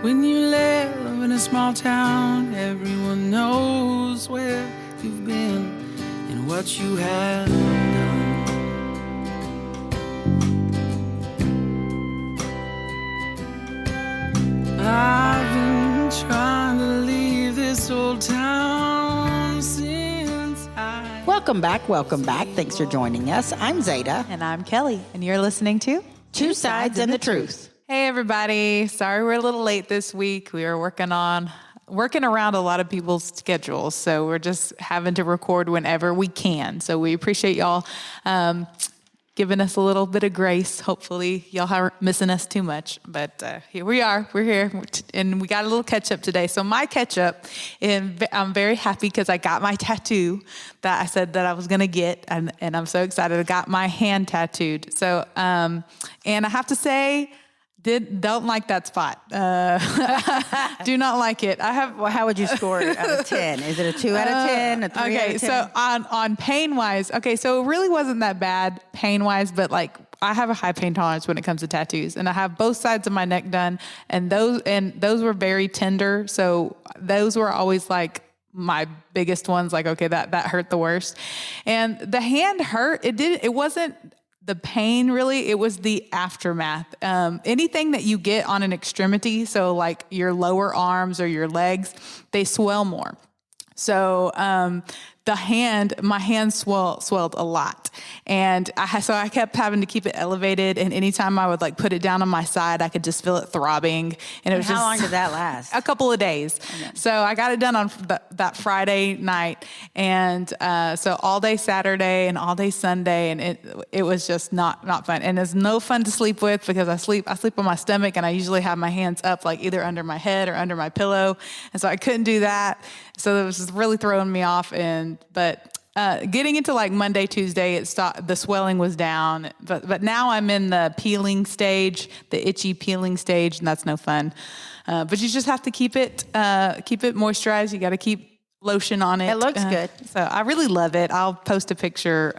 When you live in a small town, everyone knows where you've been and what you have done. I've been trying to leave this old town since I... Welcome back. Thanks for joining us. I'm Zada. And I'm Kelly, and you're listening to Two Sides and the Truth. Hey, everybody. Sorry we're a little late this week. We were working around a lot of people's schedules, so we're just having to record whenever we can. So we appreciate y'all giving us a little bit of grace. Hopefully y'all aren't missing us too much, but here we are. We're here, and we got a little catch up today. So my catch up, and I'm very happy because I got my tattoo that I said that I was going to get, and I'm so excited. I got my hand tattooed. So, and I have to say, don't like that spot. Do not like it. Well, how would you score it out of 10? Is it a 2 out of 10? A 3 okay, out of 10? so on pain wise, so it really wasn't that bad pain wise, but like I have a high pain tolerance when it comes to tattoos, and I have both sides of my neck done, and those were very tender. So those were always like my biggest ones. Like, okay, that hurt the worst, and the hand hurt. It wasn't the pain really, it was the aftermath. Anything that you get on an extremity, so like your lower arms or your legs, they swell more. So my hand swelled a lot. And so I kept having to keep it elevated. And anytime I would like put it down on my side, I could just feel it throbbing. And it was how long did that last? A couple of days. Okay. So I got it done on that Friday night. And so all day Saturday and all day Sunday. And it was just not fun. And it's no fun to sleep with because I sleep on my stomach, and I usually have my hands up like either under my head or under my pillow. And so I couldn't do that. So it was just really throwing me off. But getting into like Monday, Tuesday, it stopped. The swelling was down. But now I'm in the peeling stage, the itchy peeling stage, and that's no fun. But you just have to keep it moisturized. You got to keep lotion on it. It looks good. So I really love it. I'll post a picture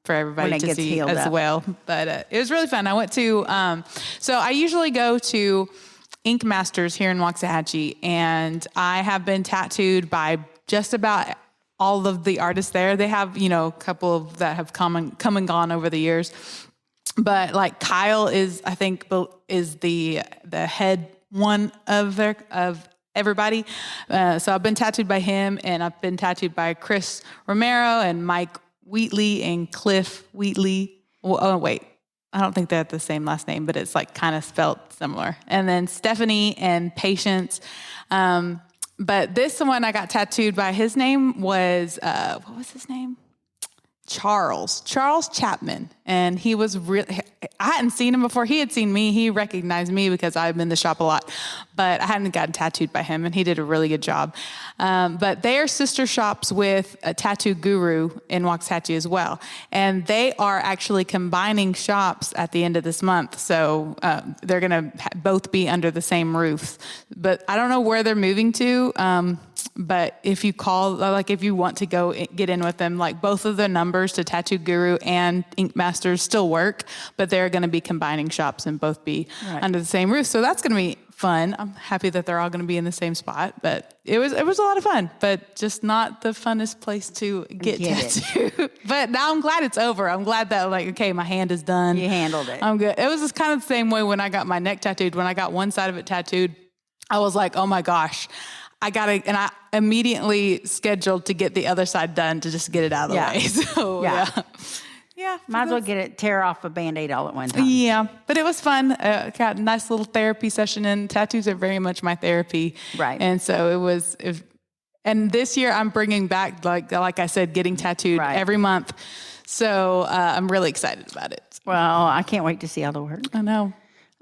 for everybody to see as well. But it was really fun. I went to so I usually go to Ink Masters here in Waxahachie, and I have been tattooed by just about all of the artists there. They have, a couple of that have come and gone over the years, but like Kyle is the head one of everybody. So I've been tattooed by him, and I've been tattooed by Chris Romero and Mike Wheatley and Cliff Wheatley. Well, oh wait. I don't think they have the same last name, but it's like kind of spelt similar. And then Stephanie and Patience. But this one I got tattooed by, his name was, what was his name? Charles Chapman. And he was I hadn't seen him before. He had seen me. He recognized me because I'm in the shop a lot, but I hadn't gotten tattooed by him, and he did a really good job. But they are sister shops with a Tattoo Guru in Waxahachie as well. And they are actually combining shops at the end of this month. So they're going to both be under the same roof. But I don't know where they're moving to. But if you if you want to go get in with them, like both of the numbers to Tattoo Guru and Ink Masters still work, but they're going to be combining shops and both be under the same roof. So that's going to be fun. I'm happy that they're all going to be in the same spot, but it was a lot of fun, but just not the funnest place to get tattooed. But now I'm glad it's over. I'm glad that my hand is done. You handled it. I'm good. It was just kind of the same way when I got my neck tattooed. When I got one side of it tattooed, I was like, oh my gosh. And I immediately scheduled to get the other side done to just get it out of the way. So, yeah. Might as well tear off a Band-Aid all at one time. Yeah, but it was fun. Got a nice little therapy session, and tattoos are very much my therapy. Right. And so it was and this year I'm bringing back, like I said, getting tattooed every month. So I'm really excited about it. Well, I can't wait to see how they work. I know.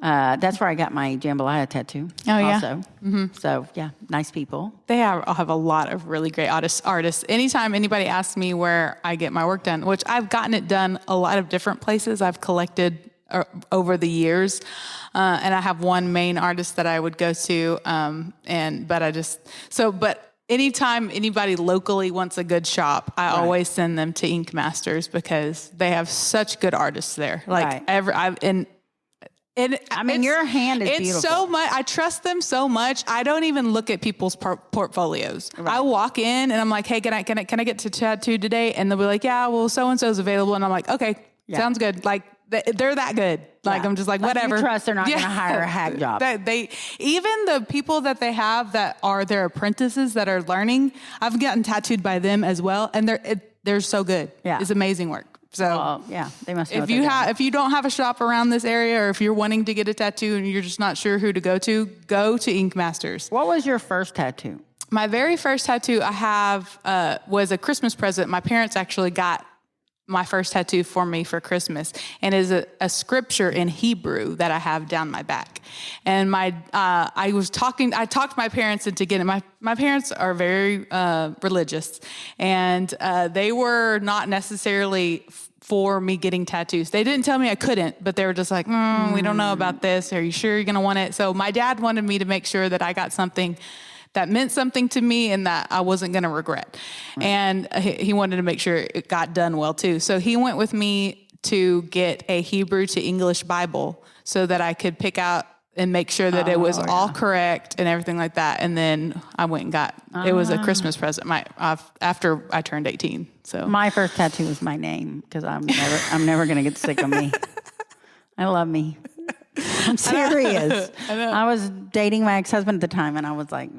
That's where I got my jambalaya tattoo. Oh, yeah? Also. Mm-hmm. So, yeah, nice people. They have a lot of really great artists. Anytime anybody asks me where I get my work done, which I've gotten it done a lot of different places I've collected over the years. And I have one main artist that I would go to. But anytime anybody locally wants a good shop, I always send them to Ink Masters because they have such good artists there. And I mean, your hand is beautiful. It's so much. I trust them so much. I don't even look at people's portfolios. Right. I walk in and I'm like, hey, can I get to tattoo today? And they'll be like, yeah, well, so-and-so's available. And I'm like, okay, sounds good. Like they're that good. Like, I'm just like, whatever. You trust they're not going to hire a hack job. Even the people that they have that are their apprentices that are learning, I've gotten tattooed by them as well. And they're so good. Yeah. It's amazing work. So they must know if you don't have a shop around this area, or if you're wanting to get a tattoo and you're just not sure who to go to Ink Masters. What was your first tattoo? My very first tattoo I have was a Christmas present. My parents actually got my first tattoo for me for Christmas, and is a scripture in Hebrew that I have down my back. And I talked my parents into getting it. My parents are very religious, and they were not necessarily for me getting tattoos. They didn't tell me I couldn't, but they were just like, we don't know about this. Are you sure you're going to want it? So my dad wanted me to make sure that I got something that meant something to me and that I wasn't going to regret. Right. And he wanted to make sure it got done well too. So he went with me to get a Hebrew to English Bible so that I could pick out and make sure that it was all correct and everything like that. And then I went and got, it was a Christmas present after I turned 18. So my first tattoo was my name, because I'm never going to get sick of me. I love me. I'm serious. I was dating my ex-husband at the time, and I was like,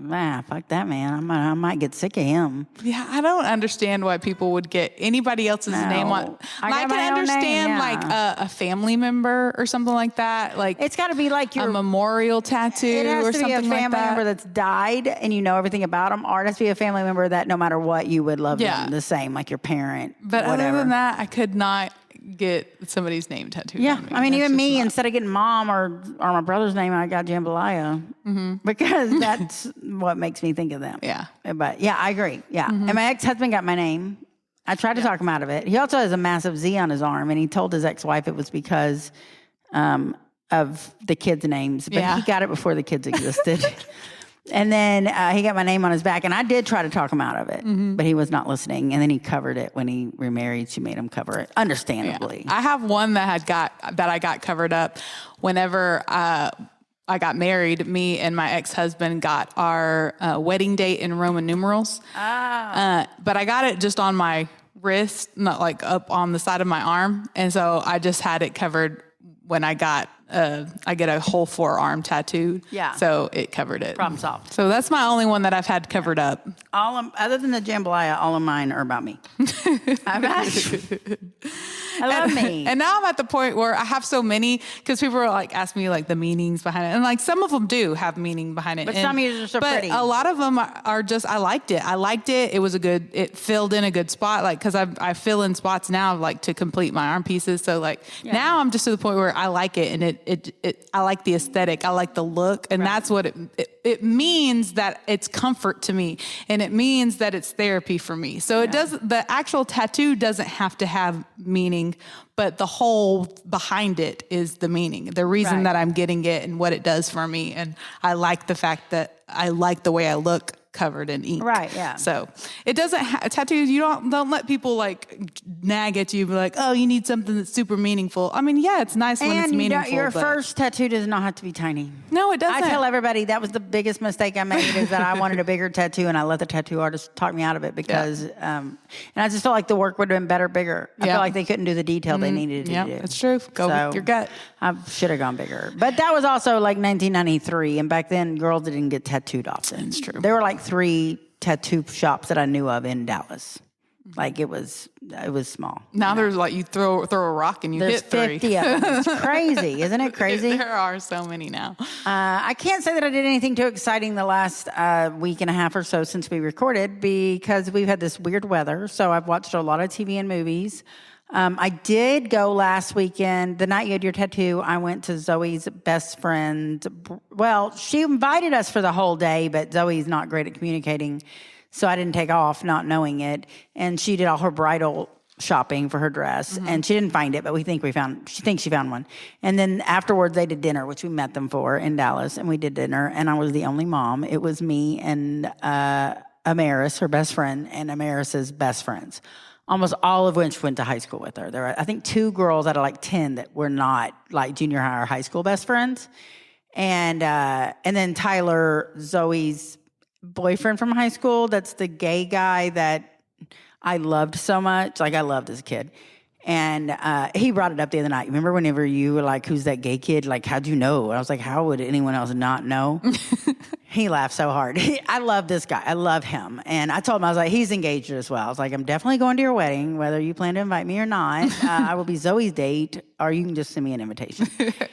fuck that man. I might get sick of him. Yeah, I don't understand why people would get anybody else's name on. I can understand like a family member or something like that. Like it's got to be like your a memorial tattoo. It has or to something be a family like that. member that's died, and you know everything about them. Or it has to be a family member that no matter what, you would love them the same, like your parent. But whatever. Other than that, I could not get somebody's name tattooed on me. I mean, even me, instead of getting mom or my brother's name, I got jambalaya, because that's what makes me think of them. Yeah. But yeah, I agree. Yeah. And my ex-husband got my name. I tried to talk him out of it. He also has a massive Z on his arm, and he told his ex-wife it was because of the kids' names, but he got it before the kids existed. And then he got my name on his back, and I did try to talk him out of it, but he was not listening. And then he covered it when he remarried. She made him cover it, understandably. Yeah. I have one that I got covered up whenever I got married. Me and my ex-husband got our wedding date in Roman numerals. But I got it just on my wrist, not like up on the side of my arm, and so I just had it covered when I get a whole forearm tattooed. Yeah. So it covered it. Problem solved. So that's my only one that I've had covered up. Other than the jambalaya, all of mine are about me. I love me. And now I'm at the point where I have so many, because people are like, ask me like the meanings behind it. And like some of them do have meaning behind it. But some are so pretty. But a lot of them are just, I liked it. It filled in a good spot. Like, cause I fill in spots now, like to complete my arm pieces. So like now I'm just to the point where I like it, and I like the aesthetic. I like the look. And that's what it means, that it's comfort to me, and it means that it's therapy for me. So the actual tattoo doesn't have to have meaning, but the whole behind it is the meaning, the reason that I'm getting it and what it does for me. And I like the fact that I like the way I look covered in ink. Right, yeah. So it doesn't tattoos, you don't let people like nag at you, be like, oh, you need something that's super meaningful. I mean, yeah, it's nice when it's meaningful. Your first tattoo does not have to be tiny. No, it doesn't. I tell everybody that was the biggest mistake I made, is that I wanted a bigger tattoo, and I let the tattoo artist talk me out of it, because and I just felt like the work would have been better bigger. I felt like they couldn't do the detail they needed to do. Yeah, it's true. Go with your gut. I should have gone bigger. But that was also like 1993, and back then girls didn't get tattooed often. It's true. There were like 3 tattoo shops that I knew of in Dallas. Like it was small. Now there's like, you throw a rock and there's hit 3. 50 of them. It's crazy. Isn't it crazy? There are so many now. I can't say that I did anything too exciting the last week and a half or so since we recorded, because we've had this weird weather. So I've watched a lot of TV and movies. I did go last weekend, the night you had your tattoo. I went to Zoe's best friend. Well, she invited us for the whole day, but Zoe's not great at communicating, so I didn't take off not knowing it. And she did all her bridal shopping for her dress, and she didn't find it, but she thinks she found one. And then afterwards they did dinner, which we met them for in Dallas, and we did dinner, and I was the only mom. It was me and Amaris, her best friend, and Amaris's best friends. almost all of which went to high school with her. There were, I think, 2 girls out of like 10 that were not like junior high or high school best friends. And then Tyler, Zoe's boyfriend from high school, that's the gay guy that I loved so much. Like, I loved as a kid. And he brought it up the other night. Remember whenever you were like, who's that gay kid? Like, how'd you know? And I was like, how would anyone else not know? He laughed so hard. I love this guy. I love him. And I told him, I was like, he's engaged as well. I was like, I'm definitely going to your wedding, whether you plan to invite me or not. I will be Zoe's date, or you can just send me an invitation.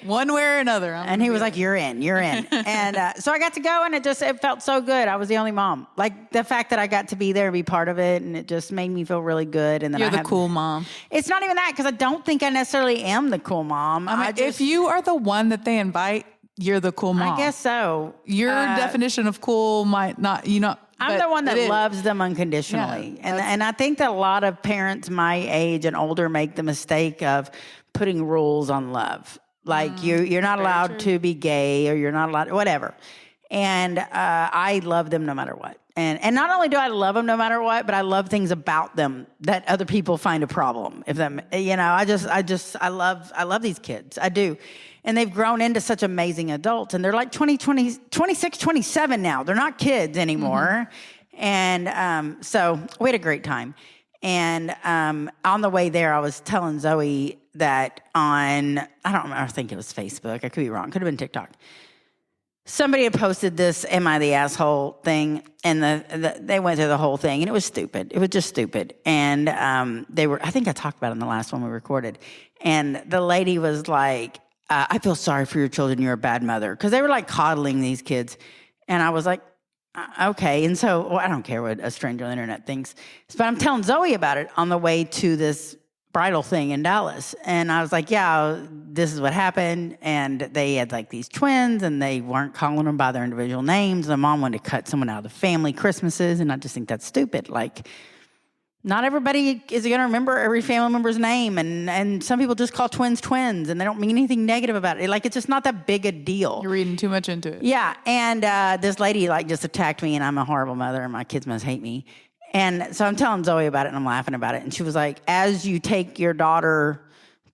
One way or another. And he was like, you're in. And so I got to go, and it felt so good. I was the only mom. Like, the fact that I got to be there and be part of it, and it just made me feel really good. And then you're the cool mom. It's not even that, because I don't think I necessarily am the cool mom. If you are the one that they invite, you're the cool mom. I guess so. Your definition of cool might not, I'm the one that loves them unconditionally. Yeah, and I think that a lot of parents my age and older make the mistake of putting rules on love. Like, you're not allowed to be gay, or you're not allowed, whatever. And I love them no matter what. And not only do I love them no matter what, but I love things about them that other people find a problem. If them, I love these kids. I do. And they've grown into such amazing adults. And they're like 26, 27 now. They're not kids anymore. Mm-hmm. And so we had a great time. And on the way there, I was telling Zoe that I don't remember, I think it was Facebook. I could be wrong. Could have been TikTok. Somebody had posted this "Am I the asshole?" thing, and they went through the whole thing, and it was stupid. It was just stupid. And I think I talked about it in the last one we recorded. And the lady was like, I feel sorry for your children. You're a bad mother. Because they were like coddling these kids. And I was like, okay. And so I don't care what a stranger on the internet thinks. But I'm telling Zoe about it on the way to this bridal thing in Dallas. And I was like, yeah, this is what happened. And they had like these twins, and they weren't calling them by their individual names. The mom wanted to cut someone out of the family Christmases. And I just think that's stupid. Like, not everybody is going to remember every family member's name. And some people just call twins, and they don't mean anything negative about it. Like, it's just not that big a deal. You're reading too much into it. Yeah. And this lady like just attacked me, and I'm a horrible mother, and my kids must hate me. And so I'm telling Zoe about it, and I'm laughing about it. And she was like, as you take your daughter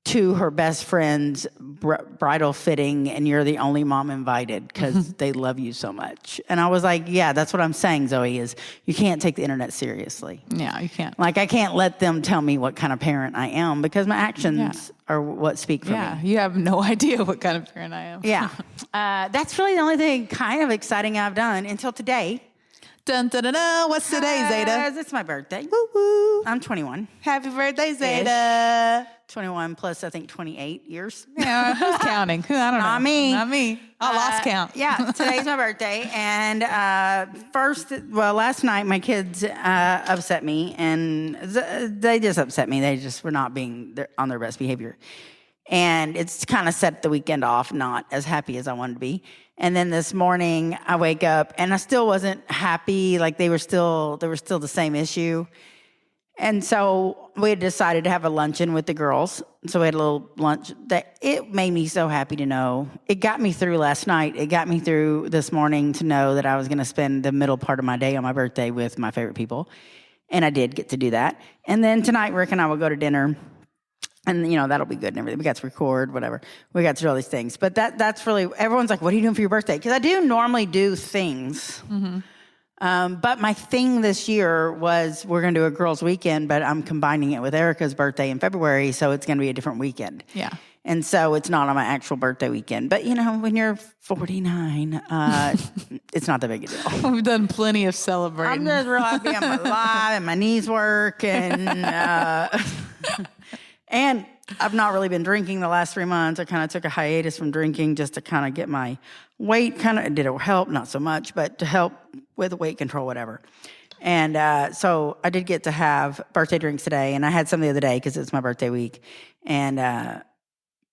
to her best friend's bridal fitting, and you're the only mom invited because they love you so much. And I was like, yeah, that's what I'm saying, Zoe, is you can't take the internet seriously. Yeah, you can't. Like, I can't let them tell me what kind of parent I am, because my actions are what speak for me. Yeah, you have no idea what kind of parent I am. Yeah. That's really the only thing kind of exciting I've done until today. Dun, dun, dun, dun. What's today, Zada? It's my birthday. Woo woo. I'm 21. Happy birthday, Zada. 21 plus, I think, 28 years. Yeah, who's counting? I don't know. Not me. Not me. I lost count. Yeah, today's my birthday. And last night my kids upset me. And they just upset me. They just were not being on their best behavior. And it's kind of set the weekend off not as happy as I wanted to be. And then this morning I wake up and I still wasn't happy. Like, there was still the same issue. And so we had decided to have a luncheon with the girls. So we had a little lunch. That it made me so happy to know. It got me through last night. It got me through this morning to know that I was going to spend the middle part of my day on my birthday with my favorite people. And I did get to do that. And then tonight, Rick and I will go to dinner. And, that'll be good and everything. We got to record, whatever. We got to do all these things. But that's really, everyone's like, what are you doing for your birthday? Because I do normally do things. Mm-hmm. But my thing this year was we're going to do a girls' weekend, but I'm combining it with Erica's birthday in February, so it's going to be a different weekend. Yeah. And so it's not on my actual birthday weekend. But, when you're 49, it's not that big a deal. We've done plenty of celebrating. I'm just real happy I'm alive and my knees work. And I've not really been drinking the last 3 months. I kind of took a hiatus from drinking just to kind of get my weight did it help? Not so much, but to help with weight control, whatever. And so I did get to have birthday drinks today, and I had some the other day because it's my birthday week. And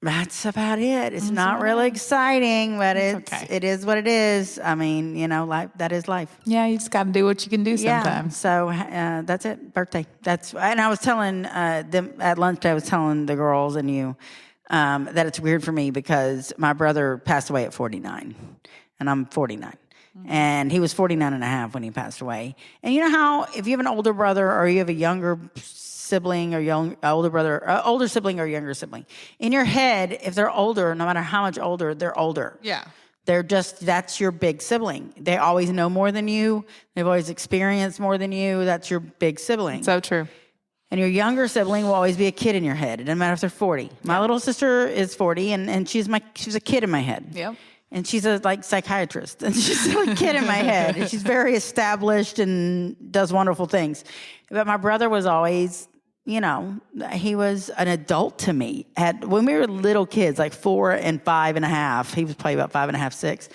that's about it. It's not really exciting, but it is what it is. I mean, life, that is life. Yeah, you just got to do what you can do sometimes. So that's it. Birthday. And I was telling them at lunch. I was telling the girls and you that it's weird for me because my brother passed away at 49, and I'm 49. And he was 49 and a half when he passed away. And you know how if you have an older brother or you have a younger sibling or older sibling or younger sibling, in your head, if they're older, no matter how much older, they're older. Yeah. That's your big sibling. They always know more than you. They've always experienced more than you. That's your big sibling. So true. And your younger sibling will always be a kid in your head. It doesn't matter if they're 40. My little sister is 40, and she's a kid in my head. Yep. And she's a psychiatrist, and she's a kid in my head. And she's very established and does wonderful things. But my brother was always, he was an adult to me. When we were little kids, like 4 and 5 and a half, he was probably about 5 and a half, 6.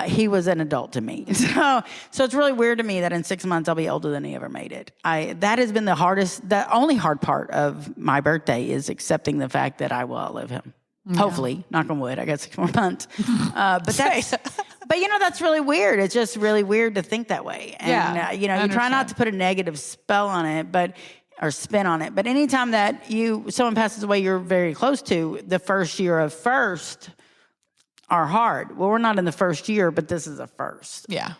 He was an adult to me. So it's really weird to me that in 6 months I'll be older than he ever made it. That has been the only hard part of my birthday is accepting the fact that I will outlive him. Yeah. Hopefully, knock on wood, I got 6 more months. But that's really weird. It's just really weird to think that way. And, you try not to put a negative spell on it, or spin on it. But anytime that someone passes away you're very close to, the first year of first are hard. Well, we're not in the first year, but this is a first. Yeah.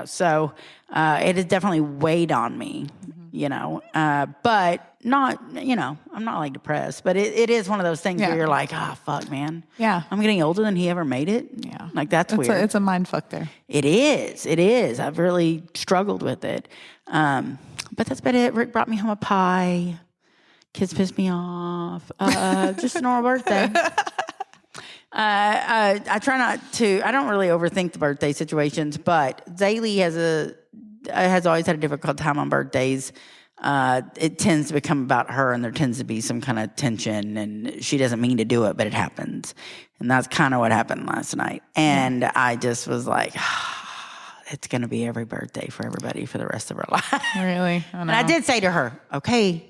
So it has definitely weighed on me, but not, I'm not like depressed, but it is one of those things where you're like, fuck, man. Yeah. I'm getting older than he ever made it. Yeah. Like that's weird. It's a mind fuck there. It is. I've really struggled with it. But that's about it. Rick brought me home a pie. Kids pissed me off. Just a normal birthday. I try not to. I don't really overthink the birthday situations, but Zaylee has always had a difficult time on birthdays. It tends to become about her, and there tends to be some kind of tension, and she doesn't mean to do it, but it happens. And that's kind of what happened last night. And I just was like, it's going to be every birthday for everybody for the rest of our life. Really? And I did say to her, okay,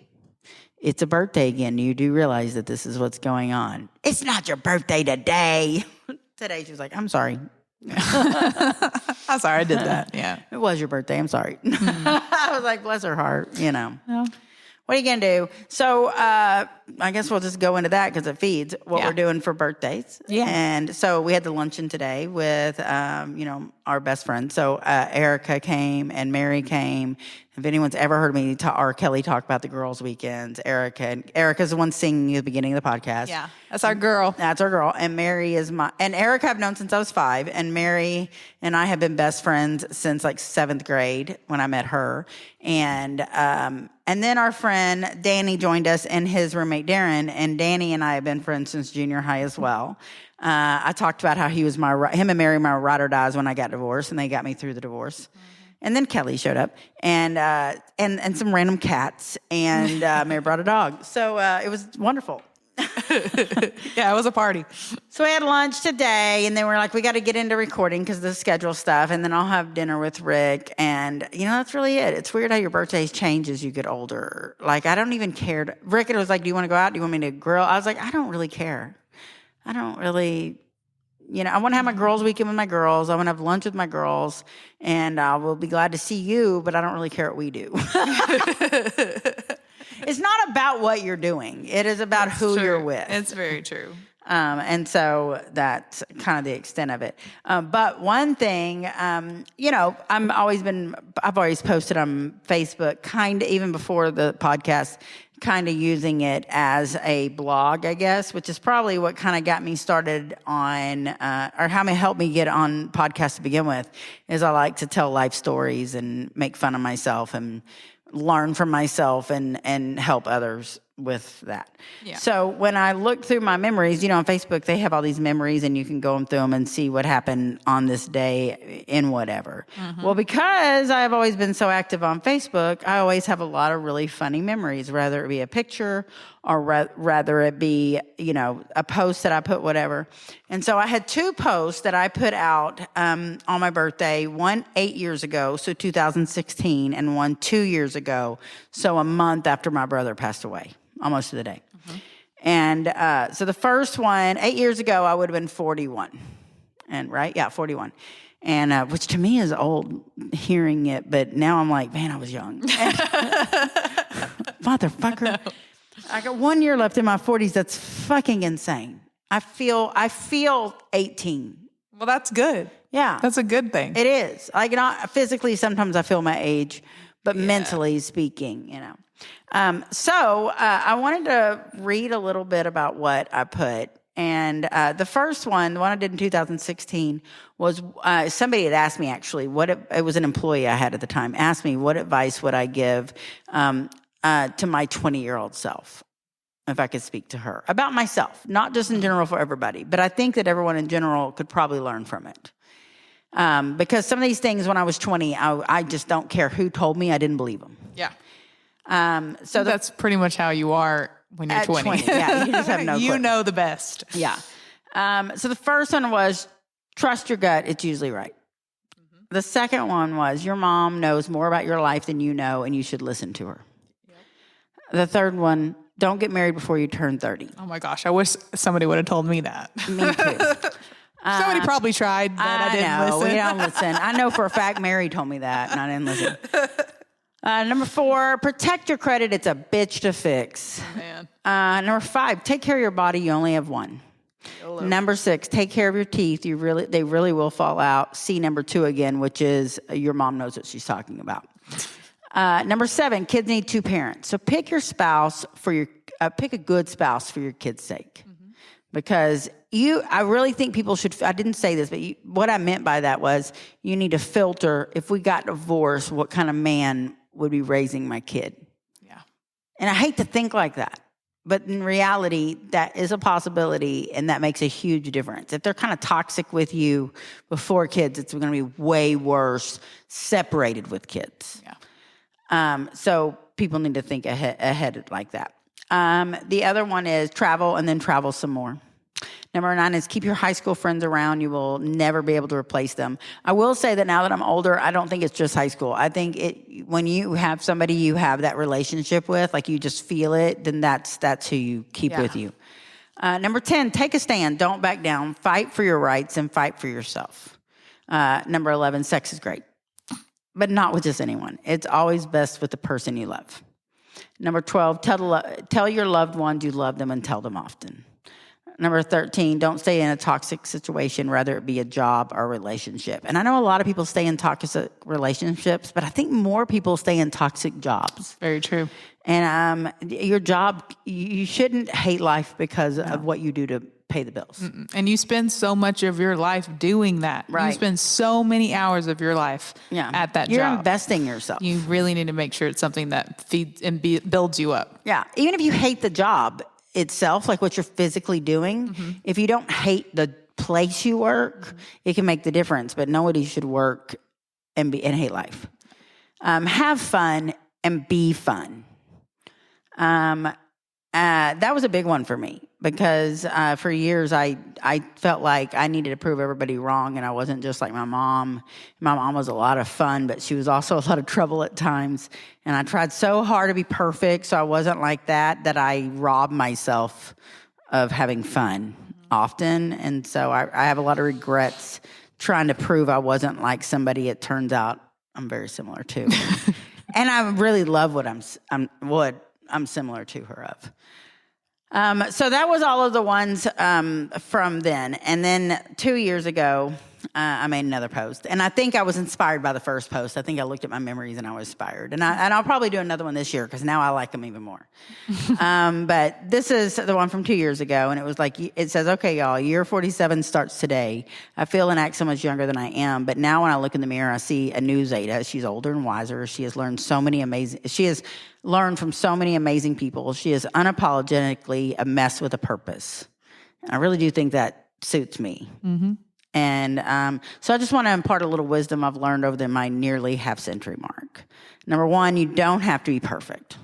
it's a birthday again. You do realize that this is what's going on. It's not your birthday today. Today she was like, I'm sorry. I'm sorry I did that. Yeah. It was your birthday. I'm sorry. I was like, bless her heart, Yeah. What are you going to do? So I guess we'll just go into that because it feeds what we're doing for birthdays. Yeah. And so we had the luncheon today with, our best friend. So Erica came and Mary came. If anyone's ever heard me or Kelly talk about the girls' weekends, Erica's the one singing at the beginning of the podcast. Yeah, that's our girl. That's our girl. And Mary is and Erica I've known since I was 5. And Mary and I have been best friends since like 7th grade when I met her. And then our friend Danny joined us and his roommate Darren. And Danny and I have been friends since junior high as well. I talked about how him and Mary, my ride or dies when I got divorced, and they got me through the divorce. Mm-hmm. And then Kelly showed up, and some random cats, and Mary brought a dog. So it was wonderful. Yeah, it was a party. So we had lunch today, and they were like, we got to get into recording because of the schedule stuff, and then I'll have dinner with Rick. And, that's really it. It's weird how your birthdays change as you get older. Like, I don't even care. Rick was like, do you want to go out? Do you want me to grill? I was like, I don't really care. I don't really, I want to have my girls' weekend with my girls. I want to have lunch with my girls, and I will be glad to see you, but I don't really care what we do. It's not about what you're doing. It is about who you're with. It's very true. And so that's kind of the extent of it. But one thing, I've always posted on Facebook, kind of even before the podcast, kind of using it as a blog, I guess, which is probably what kind of got me started on, or how it helped me get on podcasts to begin with, is I like to tell life stories and make fun of myself and learn from myself and help others with that. Yeah. So when I looked through my memories, on Facebook, they have all these memories and you can go through them and see what happened on this day in whatever. Mm-hmm. Well, because I've always been so active on Facebook, I always have a lot of really funny memories, whether it be a picture or rather it be, a post that I put, whatever. And so I had 2 posts that I put out on my birthday, one 8 years ago, so 2016, and one 2 years ago, so a month after my brother passed away, almost to the day. Mm-hmm. And so the first one, 8 years ago, I would have been 41. And right? Yeah, 41. And which to me is old hearing it, but now I'm like, man, I was young. Motherfucker. I got 1 year left in my 40s. That's fucking insane. I feel 18. Well, that's good. Yeah. That's a good thing. It is. Like, physically, sometimes I feel my age, but mentally speaking, So I wanted to read a little bit about what I put. And the first one, the one I did in 2016, was somebody had asked me, actually, it was an employee I had at the time, asked me, what advice would I give to my 20-year-old self, if I could speak to her, about myself, not just in general for everybody, but I think that everyone in general could probably learn from it. Because some of these things when I was 20, I just don't care who told me, I didn't believe them. Yeah. So that's pretty much how you are when you're 20. Yeah, you just have no clue. You know the best. Yeah. So the first one was, trust your gut. It's usually right. Mm-hmm. The second one was, your mom knows more about your life than you know, and you should listen to her. Yep. The third one, don't get married before you turn 30. Oh my gosh, I wish somebody would have told me that. Me too. Somebody probably tried, but I didn't listen. We don't listen. I know for a fact Mary told me that, and I didn't listen. Number 4, protect your credit. It's a bitch to fix. Oh, man. Number 5, take care of your body. You only have one. YOLO. Number 6, take care of your teeth. They really will fall out. See number 2 again, which is your mom knows what she's talking about. Number 7, kids need 2 parents. So pick your spouse pick a good spouse for your kids' sake. Mm-hmm. Because I really think people should, I didn't say this, but what I meant by that was you need to filter, if we got divorced, what kind of man would be raising my kid? Yeah. And I hate to think like that, but in reality, that is a possibility, and that makes a huge difference. If they're kind of toxic with you before kids, it's going to be way worse separated with kids. Yeah. So people need to think ahead like that. The other one is travel, and then travel some more. Number 9 is keep your high school friends around. You will never be able to replace them. I will say that now that I'm older, I don't think it's just high school. I think when you have somebody you have that relationship with, like you just feel it, then that's who you keep with you. Number 10, take a stand. Don't back down. Fight for your rights and fight for yourself. Number 11, sex is great, but not with just anyone. It's always best with the person you love. Number 12, tell your loved ones you love them and tell them often. Number 13, don't stay in a toxic situation, whether it be a job or a relationship. And I know a lot of people stay in toxic relationships, but I think more people stay in toxic jobs. Very true. And your job, you shouldn't hate life because of what you do to pay the bills. Mm-mm. And you spend so much of your life doing that. Right. You spend so many hours of your life at that You're job. investing yourself. You really need to make sure it's something that feeds and builds you up. Yeah. Even if you hate the job itself, like what you're physically doing, if you don't hate the place you work, it can make the difference. But nobody should work and hate life. Have fun and be fun. That was a big one for me because for years I felt like I needed to prove everybody wrong, and I wasn't just like my mom. My mom was a lot of fun, but she was also a lot of trouble at times. And I tried so hard to be perfect, so I wasn't like that I robbed myself of having fun often. And so I have a lot of regrets trying to prove I wasn't like somebody it turns out I'm very similar to. And I really love what I'm similar to her of. So that was all of the ones from then. And then 2 years ago, I made another post. And I think I was inspired by the first post. I think I looked at my memories and I was inspired. And I'll probably do another one this year because now I like them even more. But this is the one from 2 years ago. And it was like, it says, okay, y'all, year 47 starts today. I feel and act so much younger than I am. But now when I look in the mirror, I see a new Zada. She's older and wiser. She has learned from so many amazing people. She is unapologetically a mess with a purpose. And I really do think that suits me. Mm-hmm. And so I just want to impart a little wisdom I've learned over my nearly half-century mark. Number 1, you don't have to be perfect.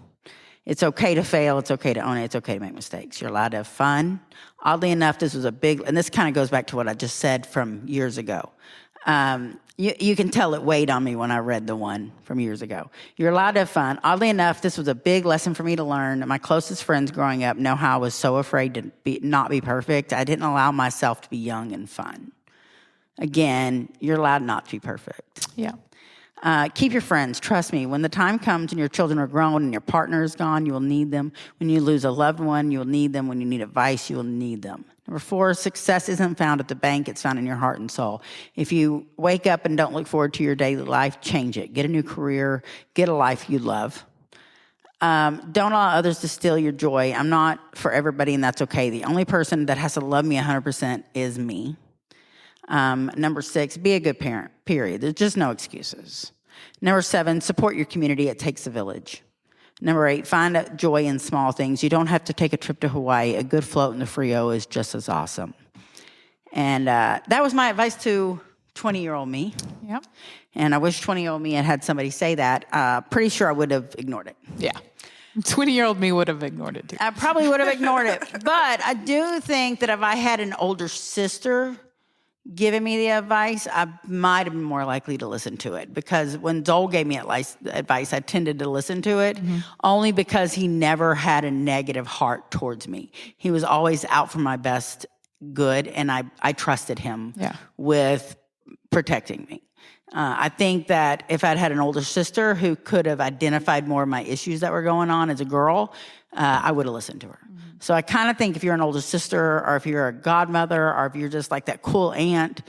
It's okay to fail. It's okay to own it. It's okay to make mistakes. You're allowed to have fun. Oddly enough, this was and this kind of goes back to what I just said from years ago. You can tell it weighed on me when I read the one from years ago. You're allowed to have fun. Oddly enough, this was a big lesson for me to learn. My closest friends growing up know how I was so afraid to not be perfect. I didn't allow myself to be young and fun. Again, you're allowed not to be perfect. Yeah. Keep your friends. Trust me, when the time comes and your children are grown and your partner is gone, you will need them. When you lose a loved one, you will need them. When you need advice, you will need them. Number 4, success isn't found at the bank. It's found in your heart and soul. If you wake up and don't look forward to your daily life, change it. Get a new career. Get a life you love. Don't allow others to steal your joy. I'm not for everybody, and that's okay. The only person that has to love me 100% is me. Number 6, be a good parent, period. There's just no excuses. Number 7, support your community. It takes a village. Number 8, find joy in small things. You don't have to take a trip to Hawaii. A good float in the Frio is just as awesome. And that was my advice to 20-year-old me. Yep. And I wish 20-year-old me had had somebody say that. Pretty sure I would have ignored it. Yeah. 20-year-old me would have ignored it too. I probably would have ignored it. But I do think that if I had an older sister giving me the advice, I might have been more likely to listen to it. Because when Joel gave me advice, I tended to listen to it, only because he never had a negative heart towards me. He was always out for my best good, and I trusted him with protecting me. I think that if I'd had an older sister who could have identified more of my issues that were going on as a girl, I would have listened to her. So I kind of think if you're an older sister, or if you're a godmother, or if you're just like that cool aunt,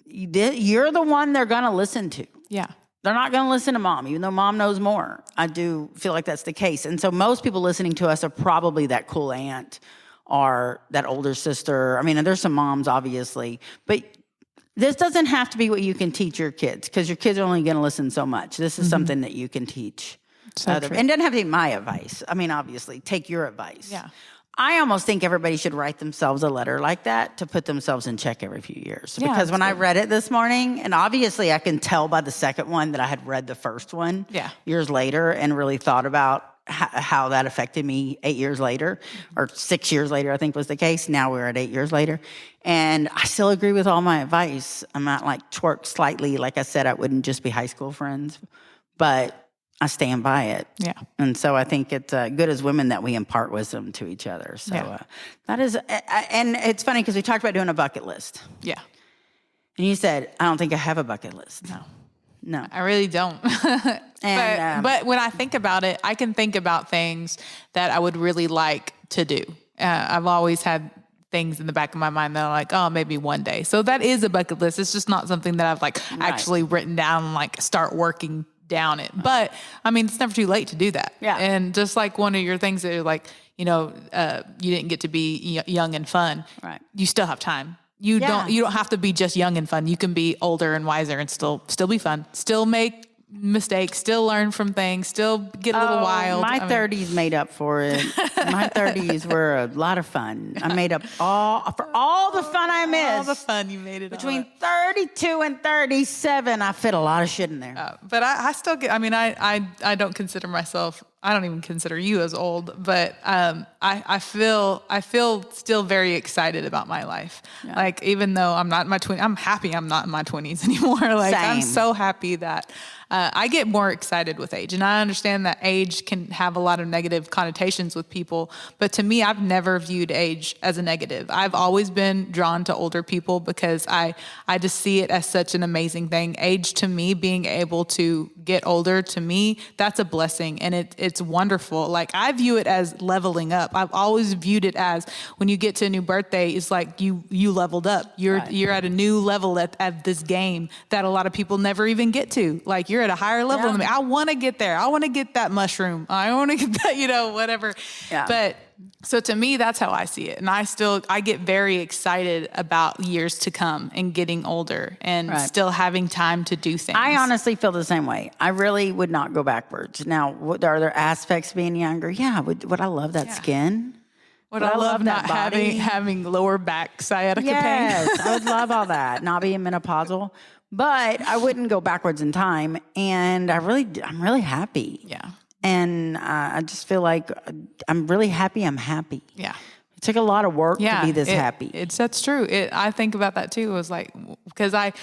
you're the one they're going to listen to. Yeah. They're not going to listen to mom, even though mom knows more. I do feel like that's the case. And so most people listening to us are probably that cool aunt or that older sister. I mean, there's some moms, obviously, but this doesn't have to be what you can teach your kids, because your kids are only going to listen so much. This is something that you can teach. And it doesn't have to be my advice. I mean, obviously, take your advice. Yeah. I almost think everybody should write themselves a letter like that to put themselves in check every few years. Yeah, because when I read it this morning, and obviously I can tell by the second one that I had read the first one years later and really thought about how that affected me 8 years later, or 6 years later, I think was the case. Now we're at 8 years later. And I still agree with all my advice. I'm not like twerked slightly. Like I said, I wouldn't just be high school friends, but I stand by it. Yeah. And so I think it's good as women that we impart wisdom to each other. So that is, and it's funny because we talked about doing a bucket list. Yeah. And you said, I don't think I have a bucket list. No. I really don't. But when I think about it, I can think about things that I would really like to do. I've always had things in the back of my mind that are like, oh, maybe one day. So that is a bucket list. It's just not something that I've actually written down and start working down it. But I mean, it's never too late to do that. Yeah. And just like one of your things that are you didn't get to be young and fun. Right. You still have time. You don't have to be just young and fun. You can be older and wiser and still be fun. Still make mistakes, still learn from things, still get a little wild. My 30s made up for it. My 30s were a lot of fun. I made up for all the fun I missed. All the fun you made it between 32 and 37. I fit a lot of shit in there. But I still get. I mean, I don't consider myself. I don't even consider you as old, but I feel still very excited about my life. Yeah. Even though I'm not in my 20s, I'm happy I'm not in my 20s anymore. Same. I'm so happy that I get more excited with age. And I understand that age can have a lot of negative connotations with people, but to me, I've never viewed age as a negative. I've always been drawn to older people because I just see it as such an amazing thing. Age to me, being able to get older, to me, that's a blessing, and it's wonderful. I view it as leveling up. I've always viewed it as when you get to a new birthday, it's like you leveled up. You're at a new level at this game that a lot of people never even get to. You're at a higher level than me. I want to get there. I want to get that mushroom. I want to get that, whatever. Yeah. But so to me, that's how I see it. And I get very excited about years to come and getting older and still having time to do things. I honestly feel the same way. I really would not go backwards. Now, are there aspects of being younger? Yeah. Would I love that skin? Would I love not having lower back sciatica pain? Yes, I would love all that. Not being menopausal. But I wouldn't go backwards in time. And I'm really happy. Yeah. And I just feel like I'm really happy I'm happy. Yeah. It took a lot of work to be this happy. That's true. I think about that too. It was because I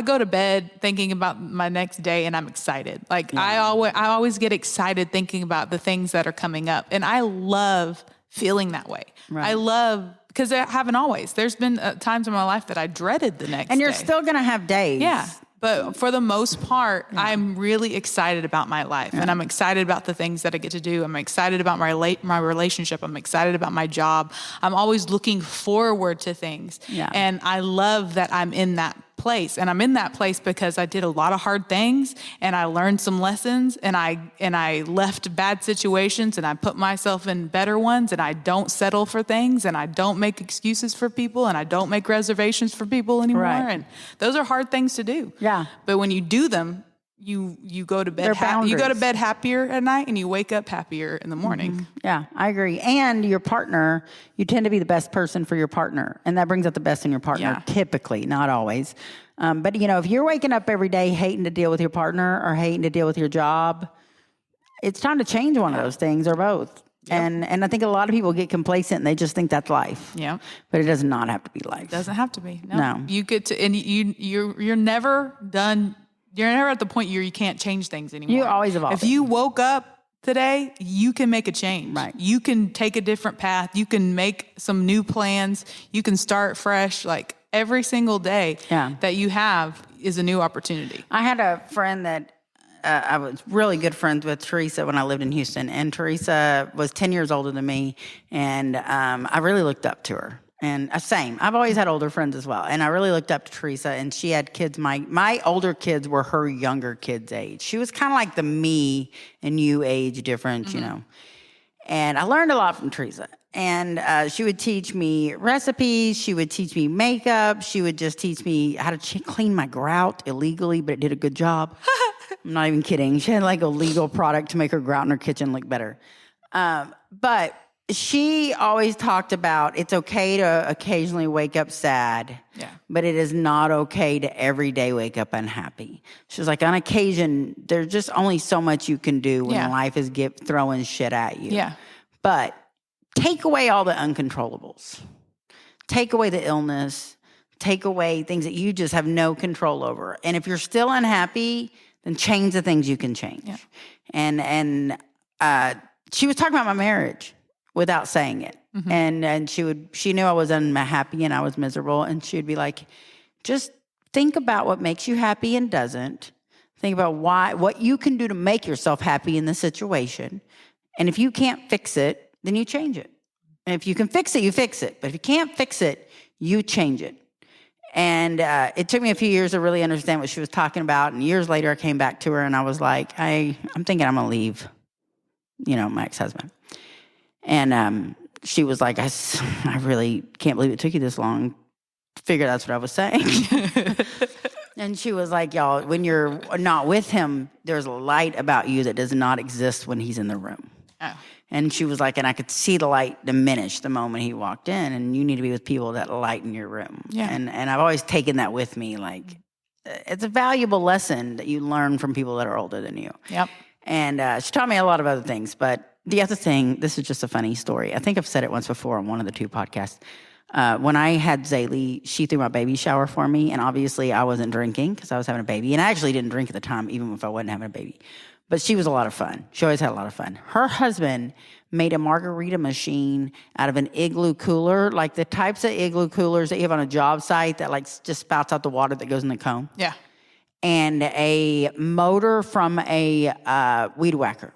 go to bed thinking about my next day and I'm excited. I always get excited thinking about the things that are coming up. And I love feeling that way. Right. I love, because I haven't always. There's been times in my life that I dreaded the next day. And you're still going to have days. Yeah. But for the most part, I'm really excited about my life, and I'm excited about the things that I get to do. I'm excited about my relationship. I'm excited about my job. I'm always looking forward to things. Yeah. And I love that I'm in that place. And I'm in that place because I did a lot of hard things, and I learned some lessons, and I left bad situations, and I put myself in better ones, and I don't settle for things, and I don't make excuses for people, and I don't make reservations for people anymore. Right. And those are hard things to do. Yeah. But when you do them, you go to bed you go to bed happier at night, and you wake up happier in the morning. Mm-hmm. Yeah, I agree. And your partner, you tend to be the best person for your partner, and that brings out the best in your partner. Typically, not always. But if you're waking up every day hating to deal with your partner or hating to deal with your job, it's time to change one of those things or both. Yep. And I think a lot of people get complacent and they just think that's life. Yeah. But it does not have to be life. It doesn't have to be. No. You get to, and you're never done. You're never at the point where you can't change things anymore. You're always evolving. If you woke up today, you can make a change. Right. You can take a different path. You can make some new plans. You can start fresh. Like every single day that you have is a new opportunity. I had a friend that I was really good friends with, Teresa, when I lived in Houston. And Teresa was 10 years older than me. And I really looked up to her. And same. I've always had older friends as well. And I really looked up to Teresa. And she had kids. My older kids were her younger kids' age. She was kind of like the me and you age difference, And I learned a lot from Teresa. And she would teach me recipes. She would teach me makeup. She would just teach me how to clean my grout illegally, but it did a good job. I'm not even kidding. She had like a legal product to make her grout in her kitchen look better. But she always talked about it's okay to occasionally wake up sad, but it is not okay to every day wake up unhappy. She was like, on occasion, there's just only so much you can do when life is throwing shit at you. Yeah. But take away all the uncontrollables. Take away the illness. Take away things that you just have no control over. And if you're still unhappy, then change the things you can change. Yeah. And she was talking about my marriage without saying it. Mm-hmm. And she knew I was unhappy and I was miserable. And she would be like, just think about what makes you happy and doesn't. Think about what you can do to make yourself happy in the situation. And if you can't fix it, then you change it. And if you can fix it, you fix it. But if you can't fix it, you change it. And it took me a few years to really understand what she was talking about. And years later, I came back to her and I was like, I'm thinking I'm going to leave, my ex-husband. And she was like, I really can't believe it took you this long to figure that's what I was saying. And she was like, y'all, when you're not with him, there's a light about you that does not exist when he's in the room. Oh. And she was like, and I could see the light diminish the moment he walked in, and you need to be with people that lighten your room. Yeah. And I've always taken that with me. Like, it's a valuable lesson that you learn from people that are older than you. Yep. And she taught me a lot of other things, but the other thing, this is just a funny story. I think I've said it once before on one of the two podcasts. When I had Zaylee, she threw my baby shower for me, and obviously I wasn't drinking because I was having a baby. And I actually didn't drink at the time, even if I wasn't having a baby. But she was a lot of fun. She always had a lot of fun. Her husband made a margarita machine out of an igloo cooler, like the types of igloo coolers that you have on a job site that like just spouts out the water that goes in the cone. Yeah. And a motor from a weed whacker.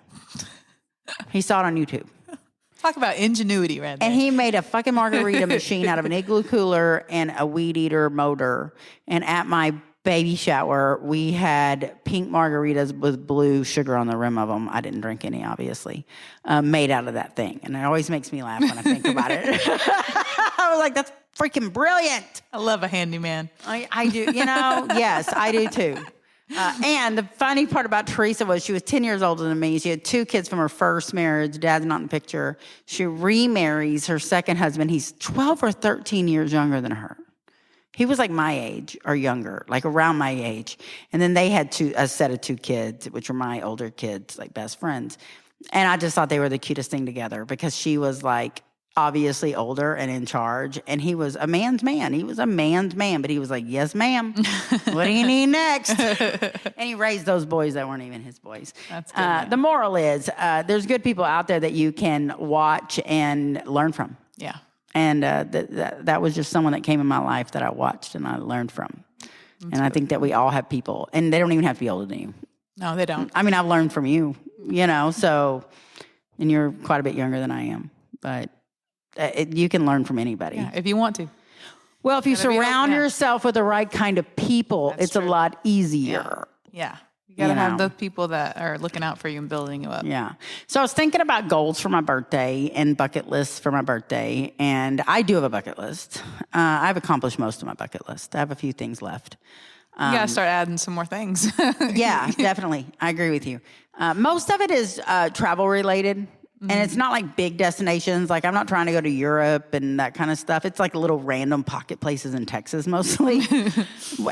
He saw it on YouTube. Talk about ingenuity, right there. And he made a fucking margarita machine out of an igloo cooler and a weed eater motor. And at my baby shower, we had pink margaritas with blue sugar on the rim of them. I didn't drink any, obviously, made out of that thing. And it always makes me laugh when I think about it. I was like, that's freaking brilliant. I love a handyman. I do. Yes, I do too. And the funny part about Teresa was she was 10 years older than me. She had 2 kids from her first marriage. Dad's not in the picture. She remarries her second husband. He's 12 or 13 years younger than her. He was like my age or younger, like around my age. And then they had a set of 2 kids, which were my older kids, like best friends. And I just thought they were the cutest thing together because she was like obviously older and in charge. And he was a man's man. He was a man's man, but he was like, yes, ma'am. What do you need next? And he raised those boys that weren't even his boys. That's good. The moral is there's good people out there that you can watch and learn from. Yeah. And that was just someone that came in my life that I watched and I learned from. And I think that we all have people, and they don't even have to be older than you. No, they don't. I mean, I've learned from you, so, and you're quite a bit younger than I am, but you can learn from anybody. Yeah, if you want to. Well, if you surround yourself with the right kind of people, it's a lot easier. Yeah. You got to have those people that are looking out for you and building you up. Yeah. So I was thinking about goals for my birthday and bucket lists for my birthday. And I do have a bucket list. I've accomplished most of my bucket list. I have a few things left. You got to start adding some more things. Yeah, definitely. I agree with you. Most of it is travel related. And it's not like big destinations. Like, I'm not trying to go to Europe and that kind of stuff. It's like little random pocket places in Texas mostly,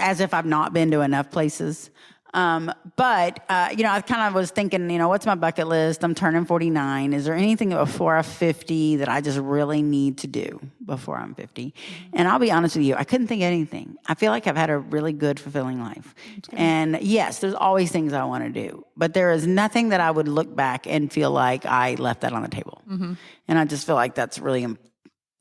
as if I've not been to enough places. But I kind of was thinking, what's my bucket list? I'm turning 49. Is there anything before I'm 50 that I just really need to do before I'm 50? And I'll be honest with you, I couldn't think of anything. I feel like I've had a really good, fulfilling life. And yes, there's always things I want to do, but there is nothing that I would look back and feel like I left that on the table. And I just feel like that's really important.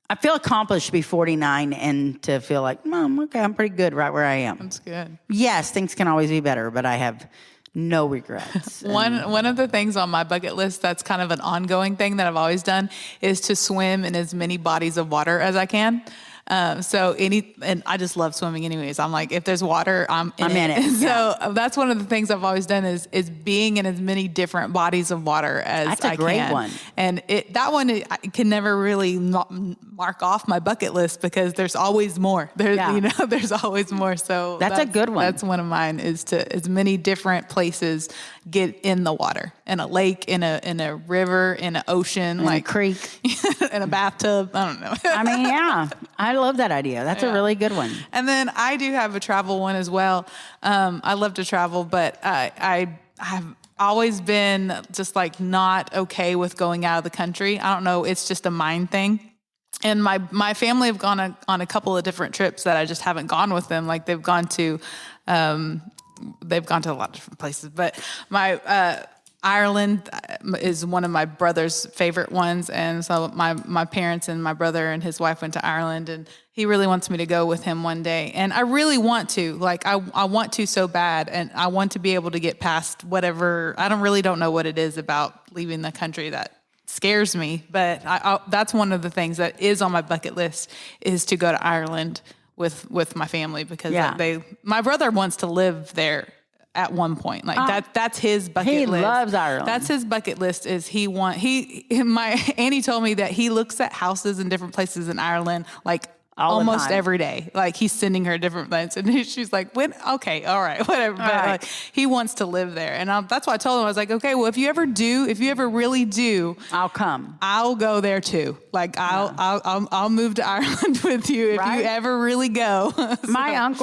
I feel accomplished to be 49 and to feel like, Mom, okay, I'm pretty good right where I am. That's good. Yes, things can always be better, but I have no regrets. One of the things on my bucket list that's kind of an ongoing thing that I've always done is to swim in as many bodies of water as I can. And I just love swimming anyways. I'm like, if there's water, I'm in it. So that's one of the things I've always done is being in as many different bodies of water as I can. That's a great one. And that one I can never really mark off my bucket list because there's always more. There's always more. So that's a good one. That's one of mine is to as many different places get in the water, in a lake, in a river, in an ocean, in a creek, in a bathtub. I don't know. I mean, yeah, I love that idea. That's a really good one. And then I do have a travel one as well. I love to travel, but I have always been just like not okay with going out of the country. I don't know. It's just a mind thing. And my family have gone on a couple of different trips that I just haven't gone with them. Like they've gone to a lot of different places, but Ireland is one of my brother's favorite ones. And so my parents and my brother and his wife went to Ireland, and he really wants me to go with him one day. And I really want to, I want to so bad. And I want to be able to get past whatever, I don't know what it is about leaving the country that scares me, but that's one of the things that is on my bucket list is to go to Ireland with my family because my brother wants to live there at one point. Like that's his bucket list. He loves Ireland. That's his bucket list is my Annie told me that he looks at houses in different places in Ireland like almost every day. Like he's sending her different things. And she's like, okay, all right, whatever. But like, he wants to live there. And that's why I told him, I was like, okay, well, if you ever really do, I'll come. I'll go there too. Like I'll move to Ireland with you if you ever really go. My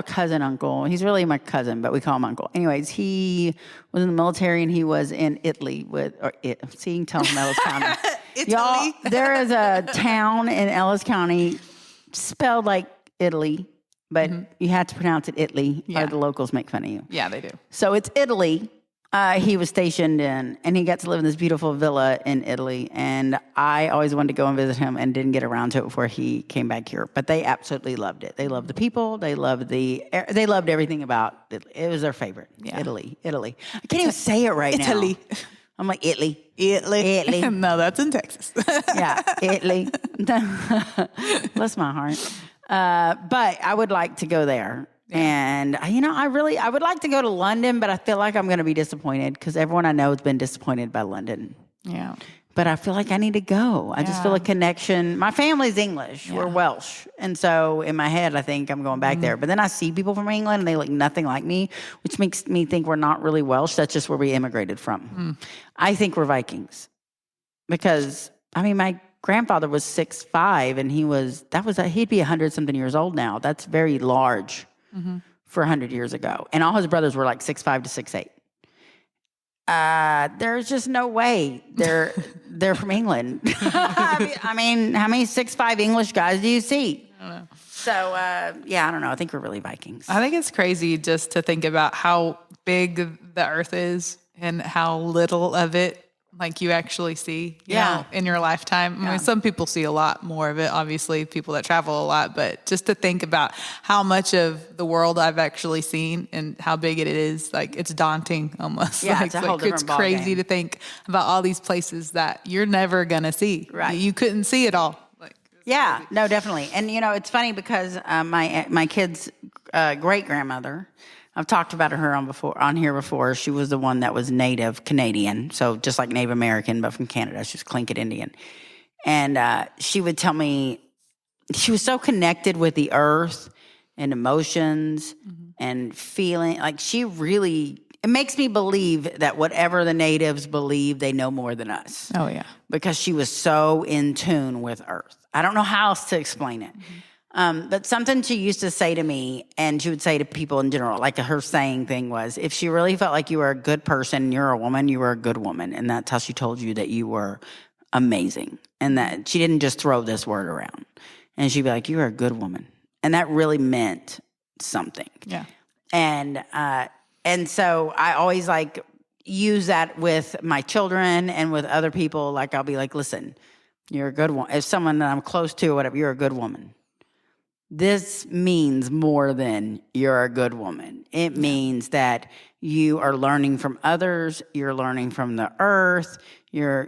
cousin uncle, he's really my cousin, but we call him uncle. Anyways, he was in the military and he was in Italy tell him Ellis County. Y'all, there is a town in Ellis County spelled like Italy, but you had to pronounce it Italy or the locals make fun of you. Yeah, they do. So it's Italy. He was stationed in, and he got to live in this beautiful villa in Italy. And I always wanted to go and visit him and didn't get around to it before he came back here. But they absolutely loved it. They loved the people. They loved everything about it. It was their favorite. Yeah. Italy. I can't even say it right now. Italy. I'm like, Italy. No, that's in Texas. Yeah, Italy. Bless my heart. But I would like to go there. Yeah. And, I would like to go to London, but I feel like I'm going to be disappointed because everyone I know has been disappointed by London. Yeah. But I feel like I need to go. I just feel a connection. My family's English. Yeah. We're Welsh. And so in my head, I think I'm going back there. But then I see people from England and they look nothing like me, which makes me think we're not really Welsh. That's just where we immigrated from. I think we're Vikings. Because, my grandfather was 6'5", and he'd be 100-something years old now. That's very large for 100 years ago. And all his brothers were like 6'5" to 6'8". There's just no way they're from England. I mean, how many 6'5" English guys do you see? I don't know. So, I don't know. I think we're really Vikings. I think it's crazy just to think about how big the earth is and how little of it like you actually see, you know, in your lifetime. I mean, some people see a lot more of it, obviously, people that travel a lot, but just to think about how much of the world I've actually seen and how big it is, like it's daunting almost. Yeah, like, it's a whole different ball crazy game. To think about all these places that you're never going to see. Right. You couldn't see it all. Like, yeah, crazy. No, definitely. And, you know, it's funny because my kid's great-grandmother, I've talked about her on here before. She was the one that was Native Canadian, so just like Native American, but from Canada. She was Tlingit Indian. And she would tell me she was so connected with the earth and emotions and feeling. Like it makes me believe that whatever the natives believe, they know more than us. Oh, yeah. Because she was so in tune with earth. I don't know how else to explain it. But something she used to say to me, and she would say to people in general, like her saying thing was, if she really felt like you were a good person, you're a woman, you were a good woman. And that's how she told you that you were amazing. And that she didn't just throw this word around. And she'd be like, you're a good woman. And that really meant something. Yeah. And so I always like use that with my children and with other people. Like I'll be like, listen, you're a good woman. If someone that I'm close to or whatever, you're a good woman. This means more than you're a good woman. It means that you are learning from others. You're learning from the earth. You're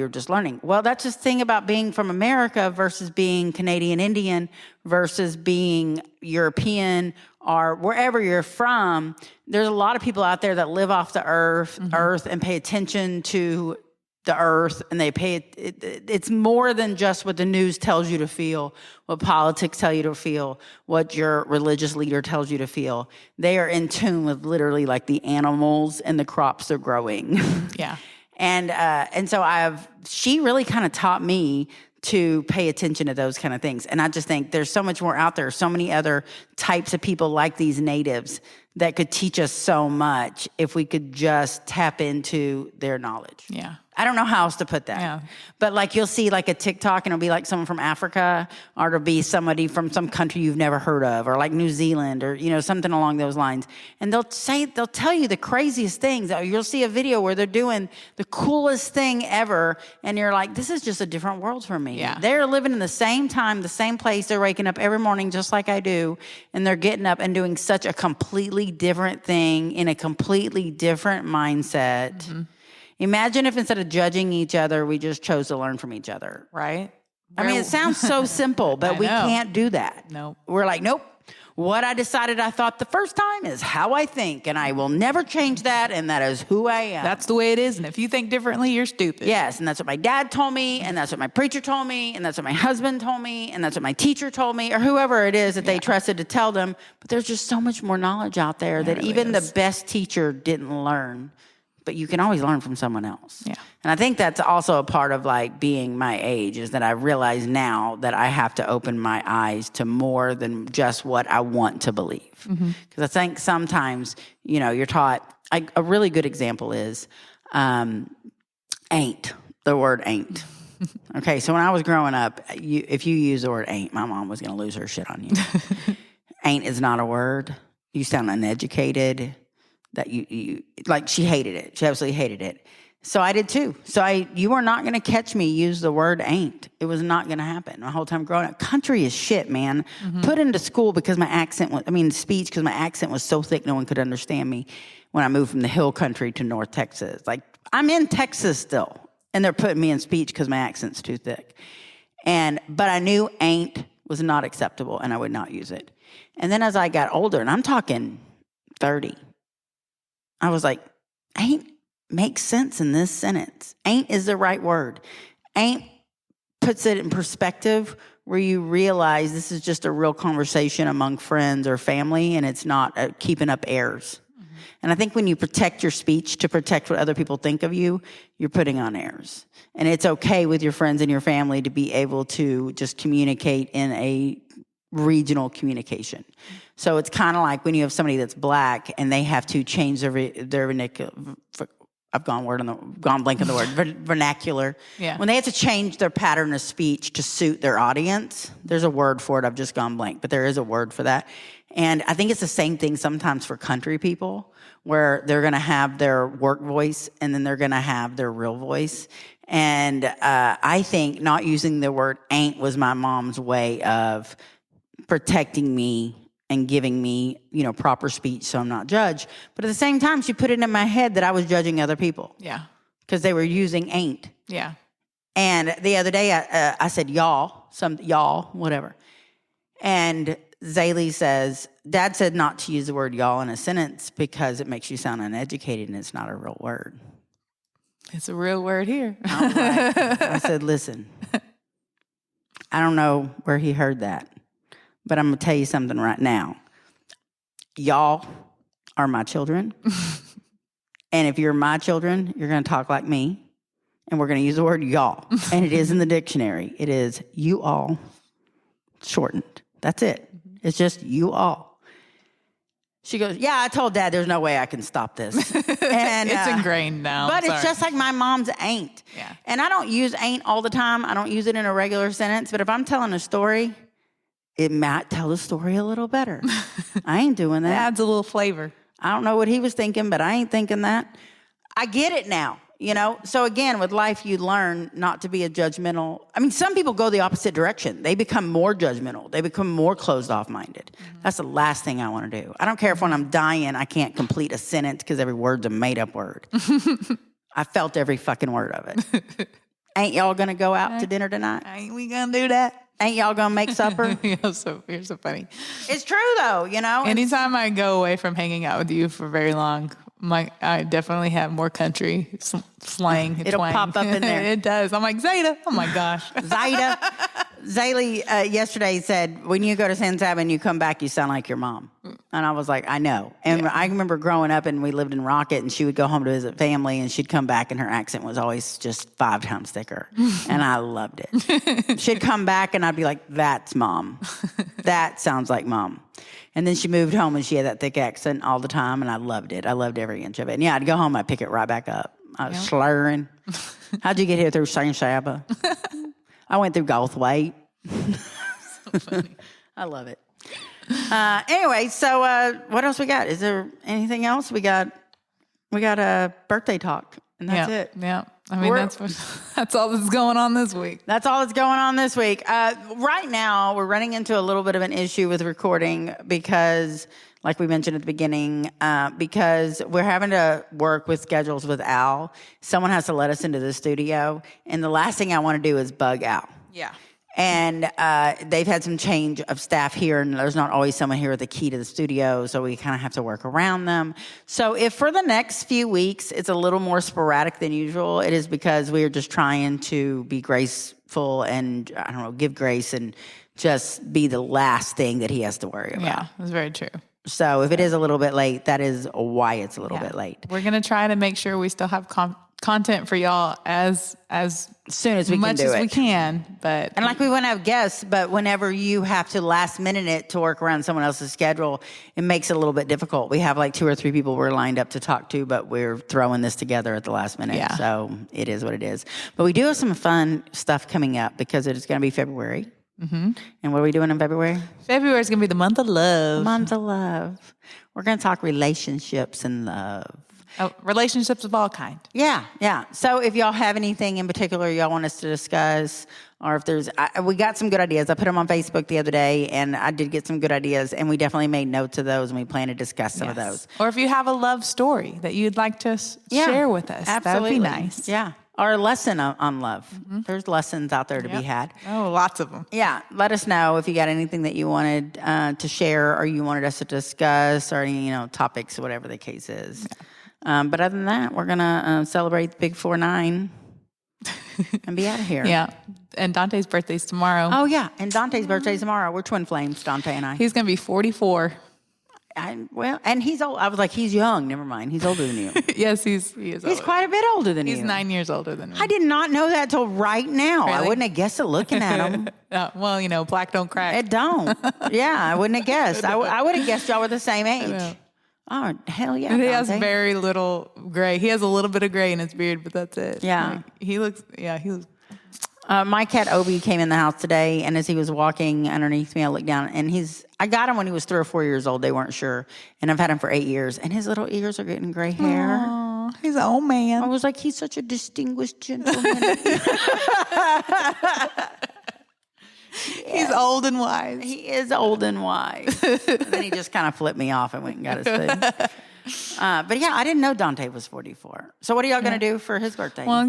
just learning. Well, that's the thing about being from America versus being Canadian Indian versus being European or wherever you're from. There's a lot of people out there that live off the earth and pay attention to the earth, and they pay it's more than just what the news tells you to feel, what politics tell you to feel, what your religious leader tells you to feel. They are in tune with literally like the animals and the crops they're growing. Yeah. And so she really kind of taught me to pay attention to those kind of things. And I just think there's so much more out there, so many other types of people like these natives that could teach us so much if we could just tap into their knowledge. Yeah. I don't know how else to put that. Yeah. But like you'll see like a TikTok and it'll be like someone from Africa, or it'll be somebody from some country you've never heard of, or like New Zealand, or something along those lines. And they'll tell you the craziest things. You'll see a video where they're doing the coolest thing ever, and you're like, this is just a different world for me. Yeah. They're living in the same time, the same place. They're waking up every morning just like I do, and they're getting up and doing such a completely different thing in a completely different mindset. Mm-hmm. Imagine if instead of judging each other, we just chose to learn from each other. Right? I mean, it sounds so simple, but we can't do that. No. We're like, nope. What I decided I thought the first time is how I think, and I will never change that, and that is who I am. That's the way it is, and if you think differently, you're stupid. Yes, and that's what my dad told me, and that's what my preacher told me, and that's what my husband told me, and that's what my teacher told me, or whoever it is that they trusted to tell them. But there's just so much more knowledge out there that really even the best teacher didn't learn. But you can always learn from someone else. Yeah. And I think that's also a part of like being my age, is that I realize now that I have to open my eyes to more than just what I want to believe. Because I think sometimes, you're taught, a really good example is ain't, the word ain't. Okay, so when I was growing up, if you use the word ain't, my mom was going to lose her shit on you. Ain't is not a word. You sound uneducated. That you like, she hated it. She absolutely hated it. So I did too. So you are not going to catch me use the word ain't. It was not going to happen. My whole time growing up, country is shit, man. Put into school because my accent speech, because my accent was so thick no one could understand me when I moved from the hill country to North Texas. Like, I'm in Texas still, and they're putting me in speech because my accent's too thick. But I knew ain't was not acceptable, and I would not use it. And then as I got older, and I'm talking 30, I was like, ain't makes sense in this sentence. Ain't is the right word. Ain't puts it in perspective where you realize this is just a real conversation among friends or family, and it's not keeping up airs. And I think when you protect your speech to protect what other people think of you, you're putting on airs. And it's okay with your friends and your family to be able to just communicate in a regional communication. So it's kind of like when you have somebody that's black and they have to change their vernacular. I've gone blank on the word, vernacular. Yeah. When they have to change their pattern of speech to suit their audience, there's a word for it. I've just gone blank, but there is a word for that. And I think it's the same thing sometimes for country people, where they're going to have their work voice and then they're going to have their real voice. And I think not using the word ain't was my mom's way of protecting me and giving me, proper speech so I'm not judged. But at the same time, she put it in my head that I was judging other people. Yeah. Because they were using ain't. Yeah. And the other day, I said y'all, whatever. And Zaylee says, Dad said not to use the word y'all in a sentence because it makes you sound uneducated and it's not a real word. It's a real word here. I said, listen, I don't know where he heard that. But I'm going to tell you something right now. Y'all are my children. And if you're my children, you're going to talk like me. And we're going to use the word y'all. And it is in the dictionary. It is you all shortened. That's it. It's just you all. She goes, yeah, I told Dad there's no way I can stop this. And it's ingrained now. But it's just like my mom's ain't. Yeah. And I don't use ain't all the time. I don't use it in a regular sentence. But if I'm telling a story, it might tell the story a little better. I ain't doing that. It adds a little flavor. I don't know what he was thinking, but I ain't thinking that. I get it now, So again, with life, you learn not to be a judgmental. I mean, some people go the opposite direction. They become more judgmental. They become more closed off minded. Mm-hmm. That's the last thing I want to do. I don't care if when I'm dying, I can't complete a sentence because every word's a made up word. I felt every fucking word of it. Ain't y'all going to go out to dinner tonight? Ain't we going to do that? Ain't y'all gonna make supper? You're so funny. It's true though, Anytime I go away from hanging out with you for very long, I definitely have more country slang. It'll twang. pop up in there. It does. I'm like, Zada. Oh my gosh. Zada. Zaylee yesterday said, when you go to San Saba and you come back, you sound like your mom. And I was like, I know. And I remember growing up and we lived in Rocket and she would go home to visit family and she'd come back and her accent was always just 5 times thicker. And I loved it. She'd come back and I'd be like, that's Mom. That sounds like Mom. And then she moved home and she had that thick accent all the time and I loved it. I loved every inch of it. And yeah, I'd go home, I'd pick it right back up. I was slurring. How'd you get here through San Saba? I went through Goldthwaite. So funny. I love it. Anyway, so what else we got? Is there anything else? We got a birthday talk, and that's it. Yeah. I mean, that's all that's going on this week. That's all that's going on this week. Right now, we're running into a little bit of an issue with recording because, like we mentioned at the beginning, because we're having to work with schedules with Al. Someone has to let us into the studio, and the last thing I want to do is bug Al. Yeah. And they've had some change of staff here, and there's not always someone here with the key to the studio, so we kind of have to work around them. So if for the next few weeks it's a little more sporadic than usual, it is because we are just trying to be graceful and, give grace and just be the last thing that he has to worry about. Yeah, that's very true. So if it is a little bit late, that is why it's a little bit late. We're going to try to make sure we still have content for y'all as soon as we much can do as it. we can, but and like we want to have guests, but whenever you have to last minute it to work around someone else's schedule, it makes it a little bit difficult. We have like 2 or 3 people we're lined up to talk to, but we're throwing this together at the last minute. Yeah. So it is what it is. But we do have some fun stuff coming up because it is going to be February. Mm-hmm. And what are we doing in February? February is going to be the month of love. The month of love. We're going to talk relationships and love. Relationships of all kind. Yeah. So if y'all have anything in particular y'all want us to discuss, or if there's, we got some good ideas. I put them on Facebook the other day, and I did get some good ideas, and we definitely made notes of those, and we plan to discuss some of those. Or if you have a love story that you'd like to share with us, absolutely. That would be nice. Yeah. Or a lesson on love. Mm-hmm. There's lessons out there to be had. Oh, lots of them. Yeah. Let us know if you got anything that you wanted to share or you wanted us to discuss or any, topics, whatever the case is. Yeah. But other than that, we're going to celebrate the Big 4-9 and be out of here. Yeah. And Dante's birthday's tomorrow. Oh, yeah. And Dante's birthday's tomorrow. We're twin flames, Dante and I. He's going to be 44. And he's old. I was like, he's young. Never mind. He's older than you. Yes, he is. He's quite a bit older than you. He's 9 years older than me. I did not know that till right now. Really? I wouldn't have guessed it looking at him. Well, black don't crack. It don't. Yeah, I wouldn't have guessed. I would have guessed y'all were the same age. Oh, hell yeah. And he has Dante. very little gray. He has a little bit of gray in his beard, but that's it. Yeah. He looks. My cat Obi came in the house today, and as he was walking underneath me, I looked down, and I got him when he was 3 or 4 years old. They weren't sure, and I've had him for 8 years, and his little ears are getting gray hair. Aww, he's an old man. I was like, he's such a distinguished gentleman. He's old and wise. He is old and wise. And then he just kind of flipped me off and went and got his food. But yeah, I didn't know Dante was 44. So what are y'all going to do for his birthday? Well,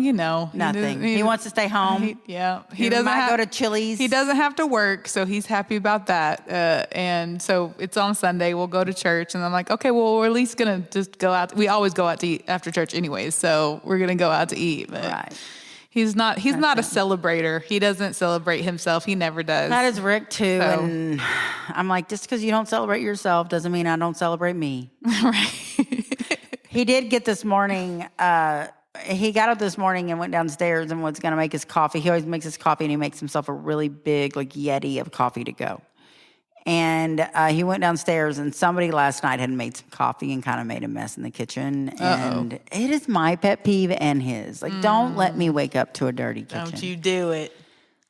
nothing. He wants to stay home. He doesn't might go to Chili's. He doesn't have to work, so he's happy about that. And so it's on Sunday. We'll go to church, and I'm like, okay, well, we're at least going to just go out. We always go out to eat after church anyways, so we're going to go out to eat. But right. He's not a celebrator. He doesn't celebrate himself. He never does. That is Rick too. So. And I'm like, just because you don't celebrate yourself doesn't mean I don't celebrate me. Right. He did get this morning. He got up this morning and went downstairs and was going to make his coffee. He always makes his coffee, and he makes himself a really big like Yeti of coffee to go. And he went downstairs, and somebody last night had made some coffee and kind of made a mess in the kitchen. And it is my pet peeve and his. Like, don't let me wake up to a dirty kitchen. Don't you do it.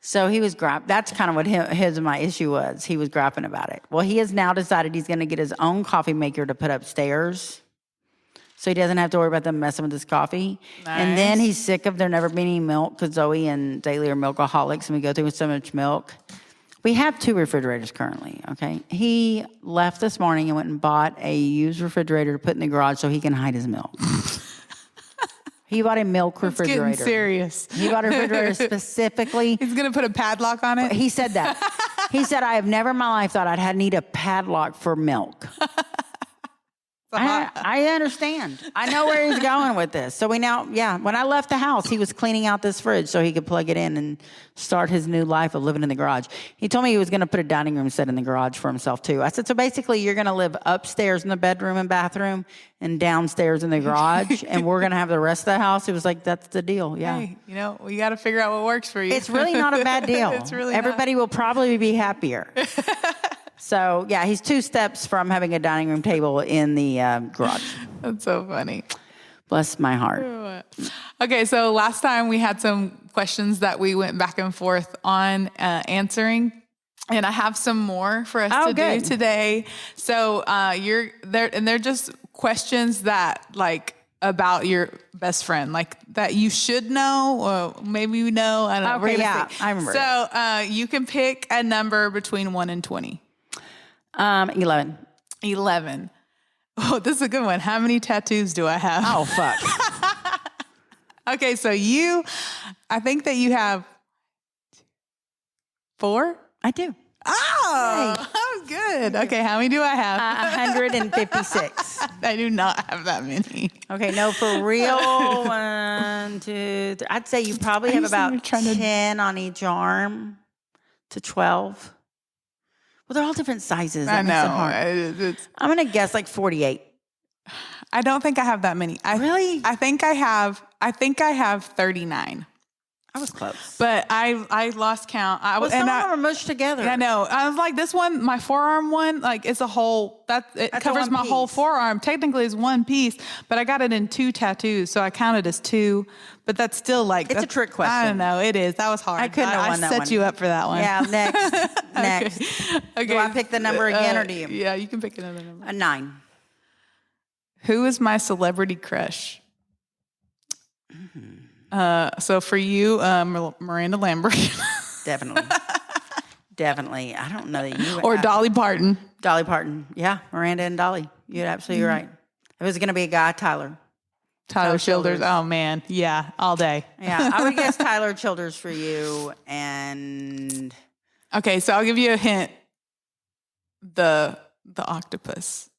So he was that's kind of what his and my issue was. He was griping about it. Well, he has now decided he's going to get his own coffee maker to put upstairs, so he doesn't have to worry about them messing with his coffee. Nice. And then he's sick of there never being any milk, because Zoe and Daly are milkaholics, and we go through with so much milk. We have 2 refrigerators currently, okay? He left this morning and went and bought a used refrigerator to put in the garage so he can hide his milk. He bought a milk refrigerator. It's getting serious. He bought a refrigerator specifically. He's going to put a padlock on it? He said that. He said, I have never in my life thought I'd need a padlock for milk. I understand. I know where he's going with this. So when I left the house, he was cleaning out this fridge so he could plug it in and start his new life of living in the garage. He told me he was going to put a dining room set in the garage for himself too. I said, so basically you're going to live upstairs in the bedroom and bathroom and downstairs in the garage, and we're going to have the rest of the house. He was like, that's the deal. Yeah. Hey, we got to figure out what works for you. It's really not a bad deal. It's really Everybody will probably be happier. So, yeah, he's 2 steps from having a dining room table in the garage. That's so funny. Bless my heart. Okay, so last time we had some questions that we went back and forth on answering. And I have some more for us to do today. So you're there, and they're just questions that about your best friend, like that you should know, or maybe you know. I don't know. Okay, yeah, I remember. So you can pick a number between 1 and 20. 11. 11. Oh, this is a good one. How many tattoos do I have? Oh, fuck. Okay, so I think that you have 4? I do. Oh, that was good. Okay, how many do I have? 156. I do not have that many. Okay, no, for real. 1, 2, 3. I'd say you probably have about 10 on each arm to 12. Well, they're all different sizes. I know. I'm going to guess 48. I don't think I have that many. Really? I think I have 39. I was close. But I lost count. Some of them are mushed together. I know. I was like, this one, my forearm one, it's a whole, it covers my whole forearm. Technically it's one piece, but I got it in 2 tattoos, so I counted as 2. But that's still it's a trick question. I don't know. It is. That was hard. I couldn't have won that one. I set you up for that one. Yeah, next. Okay. Do I pick the number again, or do you? Yeah, you can pick another number. A 9. Who is my celebrity crush? So for you, Miranda Lambert. Definitely. I don't know that you... Or Dolly Parton. Dolly Parton. Yeah, Miranda and Dolly. You're absolutely right. If it was going to be a guy, Tyler Childers. Oh, man. Yeah, all day. Yeah, I would guess Tyler Childers for you. And... Okay, so I'll give you a hint. The octopus.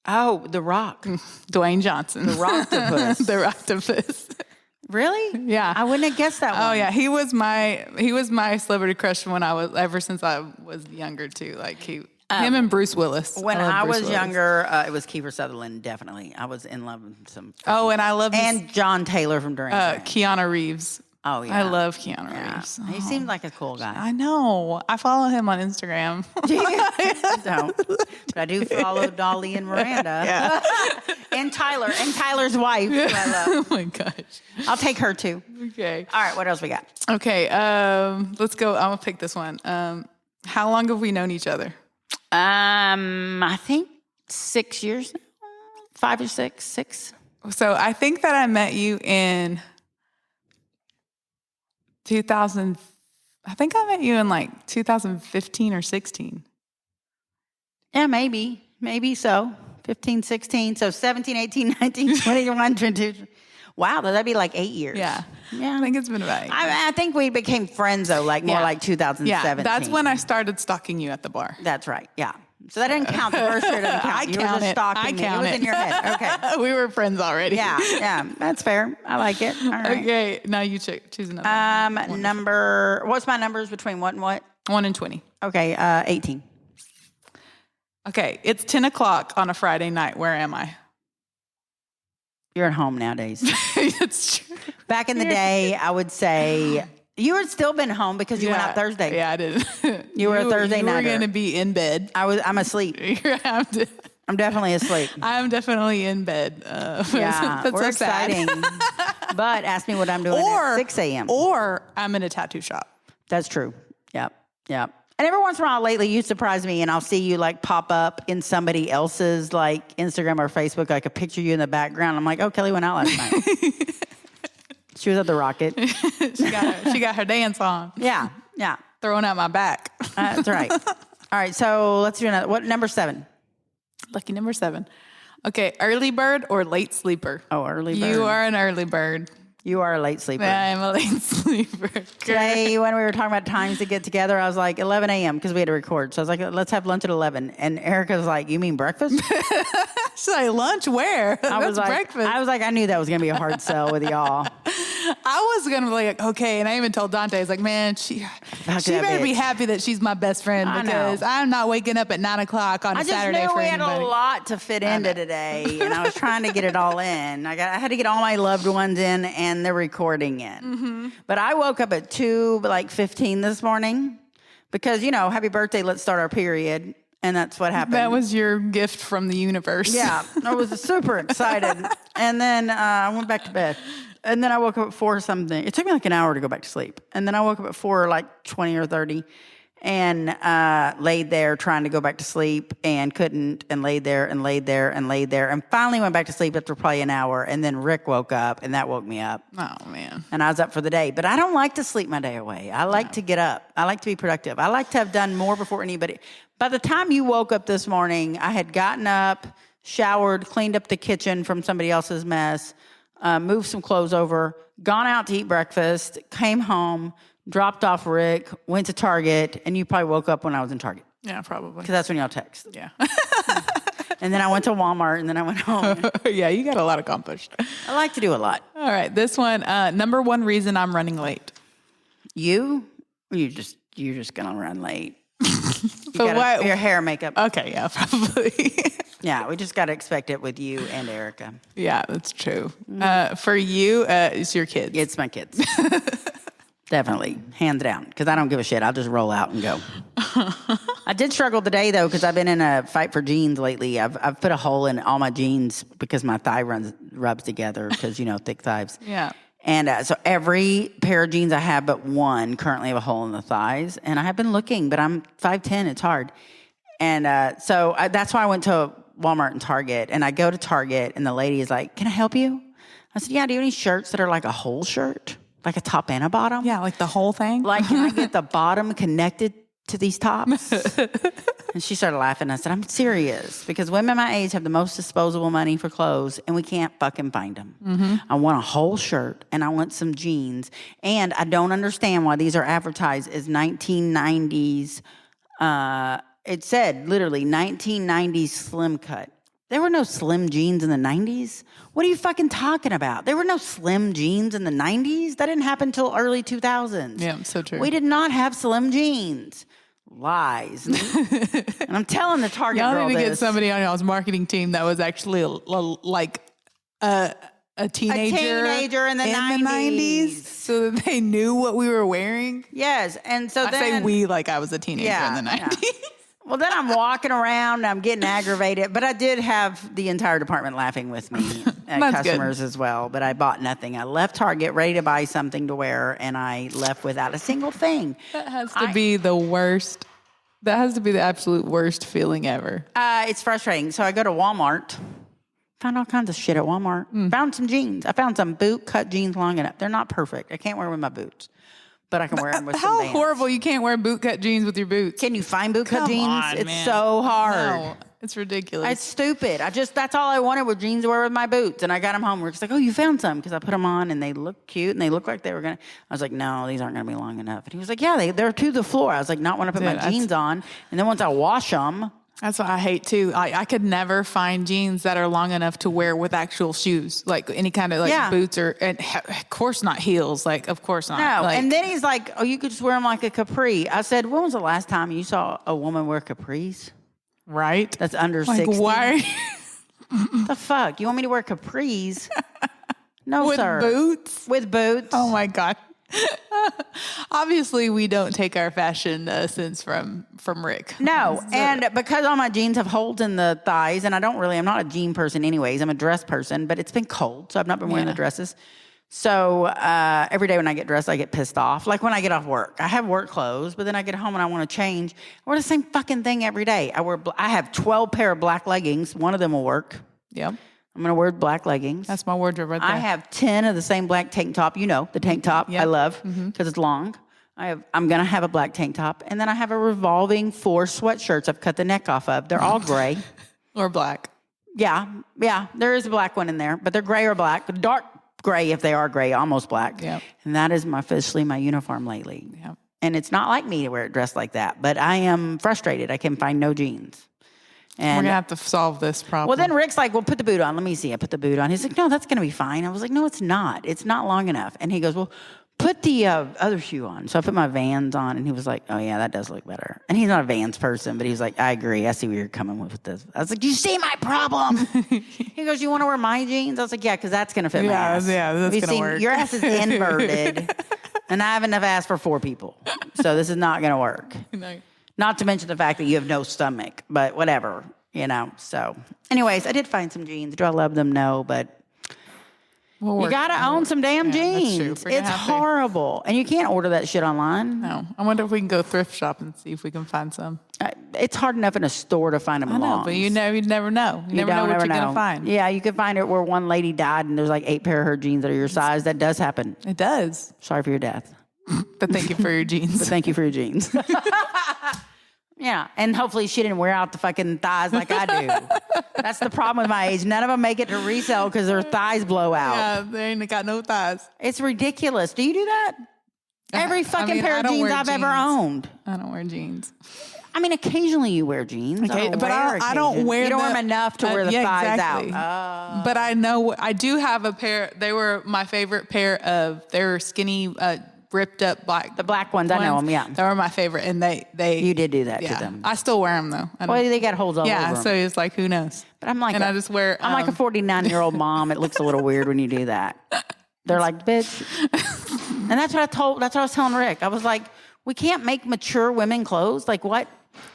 Oh, The Rock. Dwayne Johnson. The Rocktopus. The Rocktopus. Really? Yeah. I wouldn't have guessed that one. Oh yeah, he was my celebrity crush ever since I was younger too. Him and Bruce Willis. When I was younger, it was Kiefer Sutherland. Definitely, I was in love with some. Oh, and I love John Taylor from Duran. Keanu Reeves. Oh, yeah. I love Keanu Reeves. He seems like a cool guy. I know. I follow him on Instagram. Don't. But I do follow Dolly and Miranda. And Tyler. And Tyler's wife, who I love. Oh, my gosh. I'll take her, too. Okay. All right, what else we got? Okay, let's go. I'm going to pick this one. How long have we known each other? I think 6 years now. 5 or 6. So I think that I met you in 2000. I think I met you in like 2015 or 16. Yeah, maybe. Maybe so. 15, 16. So 17, 18, 19, 21, 22. Wow, that'd be like 8 years. Yeah. Yeah. I think it's been about 8 years. I think we became friends, though, like more like 2017. Yeah, that's when I started stalking you at the bar. That's right, yeah. So that didn't count. The first year doesn't count. I You count were just it. stalking I me. count It was in your head. Okay. We were friends already. Yeah, that's fair. I like it. All right. Okay, now you choose another. What's my numbers between what and what? 1 and 20. Okay, 18. Okay, it's 10 o'clock on a Friday night. Where am I? You're at home nowadays. It's true. Back in the day, I would say you had still been home because you went out Thursday. Yeah, I did. You were a Thursday nighter. You were going to be in bed. I'm asleep. I'm definitely asleep. I'm definitely in bed. Yeah, that's we're so sad. exciting. But ask me what I'm doing at 6 a.m. Or I'm in a tattoo shop. That's true. Yep. And every once in a while lately, you surprise me and I'll see you like pop up in somebody else's like Instagram or Facebook, like a picture of you in the background. I'm like, oh, Kelly went out last night. She was at the Rocket. she got her dance on. Yeah. Throwing out my back. That's right. All right, so let's do another. What, number 7? Lucky number 7. Okay, early bird or late sleeper? Oh, early bird. You are an early bird. You are a late sleeper. I'm a late sleeper. Today, when we were talking about times to get together, I was like, 11 a.m. because we had to record. So I was like, let's have lunch at 11. And Erica was like, you mean breakfast? She's like, lunch where? That's breakfast. I was like, I knew that was going to be a hard sell with y'all. I was going to be like, okay. And I even told Dante, I was like, man, she better be happy that she's my best friend because I'm not waking up at 9 o'clock on a Saturday for anybody. I just knew we had a lot to fit into today. And I was trying to get it all in. I had to get all my loved ones in and the recording in. Mm-hmm. But I woke up at 2:15 this morning because, happy birthday, let's start our period. And that's what happened. That was your gift from the universe. Yeah, I was super excited. And then I went back to bed. And then I woke up at 4 something. It took me like an hour to go back to sleep. And then I woke up at 4, like 20 or 30, and laid there trying to go back to sleep and couldn't, and laid there and laid there and laid there, and finally went back to sleep after probably an hour. And then Rick woke up, and that woke me up. Oh, man. And I was up for the day. But I don't like to sleep my day away. I like to get up. I like to be productive. I like to have done more before anybody. By the time you woke up this morning, I had gotten up, showered, cleaned up the kitchen from somebody else's mess, moved some clothes over, gone out to eat breakfast, came home, dropped off Rick, went to Target, and you probably woke up when I was in Target. Yeah, probably. Because that's when y'all text. Yeah. And then I went to Walmart, and then I went home. Yeah, you got a lot accomplished. I like to do a lot. All right, this one, number 1 reason I'm running late. You? You're just going to run late. But your hair and makeup. Okay, yeah, probably. Yeah, we just got to expect it with you and Erica. Yeah, that's true. For you, it's your kids. It's my kids. Definitely, hands down, because I don't give a shit. I'll just roll out and go. I did struggle today, though, because I've been in a fight for jeans lately. I've put a hole in all my jeans because my thigh rubs together because, thick thighs. Yeah. And so every pair of jeans I have but one currently have a hole in the thighs. And I have been looking, but I'm 5'10", it's hard. And that's why I went to Walmart and Target. And I go to Target, and the lady is like, can I help you? I said, yeah, do you have any shirts that are like a whole shirt? Like a top and a bottom? Yeah, like the whole thing? Like, can I get the bottom connected to these tops? And she started laughing. I said, I'm serious, because women my age have the most disposable money for clothes, and we can't fucking find them. Mm-hmm. I want a whole shirt, and I want some jeans. And I don't understand why these are advertised as 1990s. It said literally 1990s slim cut. There were no slim jeans in the 90s. What are you fucking talking about? There were no slim jeans in the 90s. That didn't happen until early 2000s. Yeah, so true. We did not have slim jeans. Lies. And I'm telling the Target girl y'all need to this. get somebody on y'all's marketing team that was actually like a teenager in the 90s. so that they knew what we were wearing. Yes, and so I say we like I was a teenager in the 90s. Yeah. Well, then I'm walking around, I'm getting aggravated, but I did have the entire department laughing with me, and customers as well, but I bought nothing. I left Target ready to buy something to wear, and I left without a single thing. That has to be the worst. That has to be the absolute worst feeling ever. It's frustrating. So I go to Walmart, found all kinds of shit at Walmart, found some jeans. I found some boot-cut jeans long enough. They're not perfect. I can't wear them with my boots. But I can wear them with some bands. How horrible you can't wear boot-cut jeans with your boots. Can you find boot-cut jeans? On, it's man. so hard. No, it's ridiculous. It's stupid. That's all I wanted were jeans to wear with my boots. And I got them home. We're just like, oh, you found some. Because I put them on and they look cute and they look like they were going to. I was like, no, these aren't going to be long enough. And he was like, yeah, they're to the floor. I was like, not when I put my jeans on. And then once I wash them. That's what I hate too. I could never find jeans that are long enough to wear with actual shoes, like any kind of boots and of course not heels. Like, of course not. No. And then he's like, oh, you could just wear them like a capri. I said, when was the last time you saw a woman wear capris? Right. That's under like, 60. Why? The fuck? You want me to wear capris? No, with sir. Boots? With boots. Oh my God. Obviously, we don't take our fashion sense from Rick. No, and because all my jeans have holes in the thighs, and I'm not a jean person anyways. I'm a dress person, but it's been cold, so I've not been wearing the dresses. So every day when I get dressed, I get pissed off. Like when I get off work, I have work clothes, but then I get home and I want to change. I wear the same fucking thing every day. I have 12 pair of black leggings. One of them will work. Yep. I'm going to wear black leggings. That's my wardrobe right there. I have 10 of the same black tank top. You know, the tank top I love because it's long. I'm going to have a black tank top. And then I have a revolving 4 sweatshirts I've cut the neck off of. They're all gray. Or black. Yeah. There is a black one in there, but they're gray or black. Dark gray if they are gray, almost black. Yep. And that is officially my uniform lately. Yep. And it's not like me to wear it dressed like that, but I am frustrated. I can find no jeans. And we're going to have to solve this problem. Well, then Rick's like, well, put the boot on. Let me see. I put the boot on. He's like, no, that's going to be fine. I was like, no, it's not. It's not long enough. And he goes, well, put the other shoe on. So I put my Vans on, and he was like, oh, yeah, that does look better. And he's not a Vans person, but he's like, I agree. I see where you're coming with this. I was like, do you see my problem? He goes, you want to wear my jeans? I was like, yeah, because that's going to fit my ass. Yeah, that's going to work. Your ass is inverted, and I have enough ass for 4 people. So this is not going to work. No. Not to mention the fact that you have no stomach, but whatever. So anyways, I did find some jeans. Do I love them? No, but you got to own some damn jeans. It's horrible. And you can't order that shit online. No. I wonder if we can go thrift shop and see if we can find some. It's hard enough in a store to find them I know, but you never know. You never know what you're going to find. Yeah, you could find it where one lady died and there's like 8 pair of her jeans that are your size. That does happen. It does. Sorry for your death. But thank you for your jeans. But thank you for your jeans. Yeah, and hopefully she didn't wear out the fucking thighs like I do. That's the problem with my age. None of them make it to resale because their thighs blow out. Yeah, they ain't got no thighs. It's ridiculous. Do you do that? Every fucking pair of jeans I've ever owned. I don't wear jeans. I mean, occasionally you wear jeans. Okay, but I don't wear them. You don't wear them enough to wear the thighs out. But I know, I do have a pair. They were my favorite pair of, they were skinny, ripped up black. The black ones, I know them, yeah. They were my favorite, and they You did do that to them. I still wear them, though. Well, they got holes all over them. Yeah, so it's like, who knows? But I'm like, I just wear. I'm like a 49-year-old mom. It looks a little weird when you do that. They're like, bitch. And that's what I was telling Rick. I was like, we can't make mature women clothes. Like, what?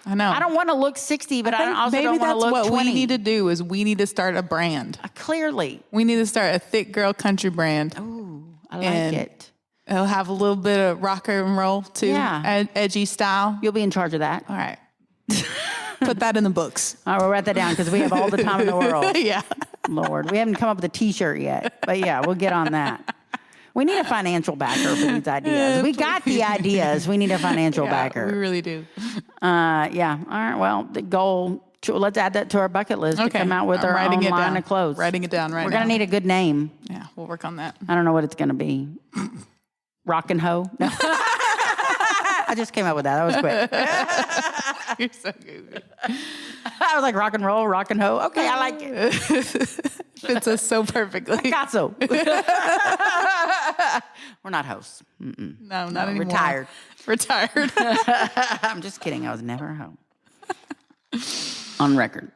I know. I don't want to look 60, but I also don't want to look 20. Maybe that's what we need to do is we need to start a brand. Clearly. We need to start a thick girl country brand. Ooh, I like it. It'll have a little bit of rock and roll too. Yeah. Edgy style. You'll be in charge of that. All right. Put that in the books. All right, we'll write that down because we have all the time in the world. Yeah. Lord, we haven't come up with a T-shirt yet. But yeah, we'll get on that. We need a financial backer for these ideas. We got the ideas. We need a financial backer. We really do. Yeah. All right. Well, the goal, let's add that to our bucket list to come out with our own line of clothes. Writing it down right now. We're going to need a good name. Yeah, we'll work on that. I don't know what it's going to be. Rock and Ho? No. I just came up with that. That was quick. You're so good. I was like, rock and roll, rock and ho. Okay, I like it. Fits us so perfectly. I got so. We're not hosts. No, not anymore. Retired. I'm just kidding. I was never a hoe. On record.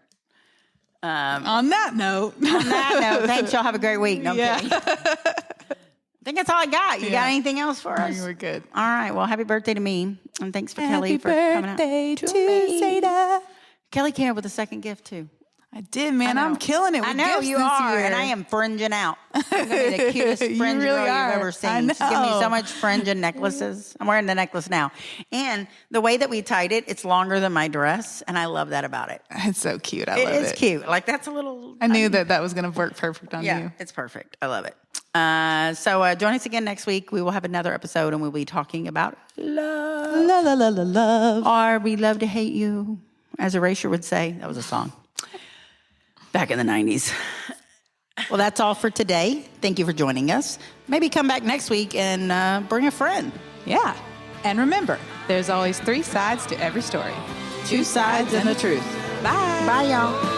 On that note. Thanks. Y'all have a great week. No, I'm kidding. I think that's all I got. You got anything else for us? We're good. All right. Well, happy birthday to me. And thanks for Kelly for coming out. Happy birthday to Zada. Kelly came up with a second gift, too. I did, man. I'm killing it with I know gifts you this are, year. and I am fringing out. I'm going to be the cutest fringe really girl you've are. ever seen. I know. She's giving me so much fringe and necklaces. I'm wearing the necklace now. And the way that we tied it, it's longer than my dress, and I love that about it. It's so cute. I love it. It is cute. Like, that's a little... I knew that was going to work perfect on you. Yeah, it's perfect. I love it. So join us again next week. We will have another episode, and we'll be talking about love. Love. Or we love to hate you, as Erasure would say. That was a song back in the 90s. Well, that's all for today. Thank you for joining us. Maybe come back next week and bring a friend. Yeah. And remember, there's always 3 sides to every story. 2 sides and the truth. Bye. Bye, y'all.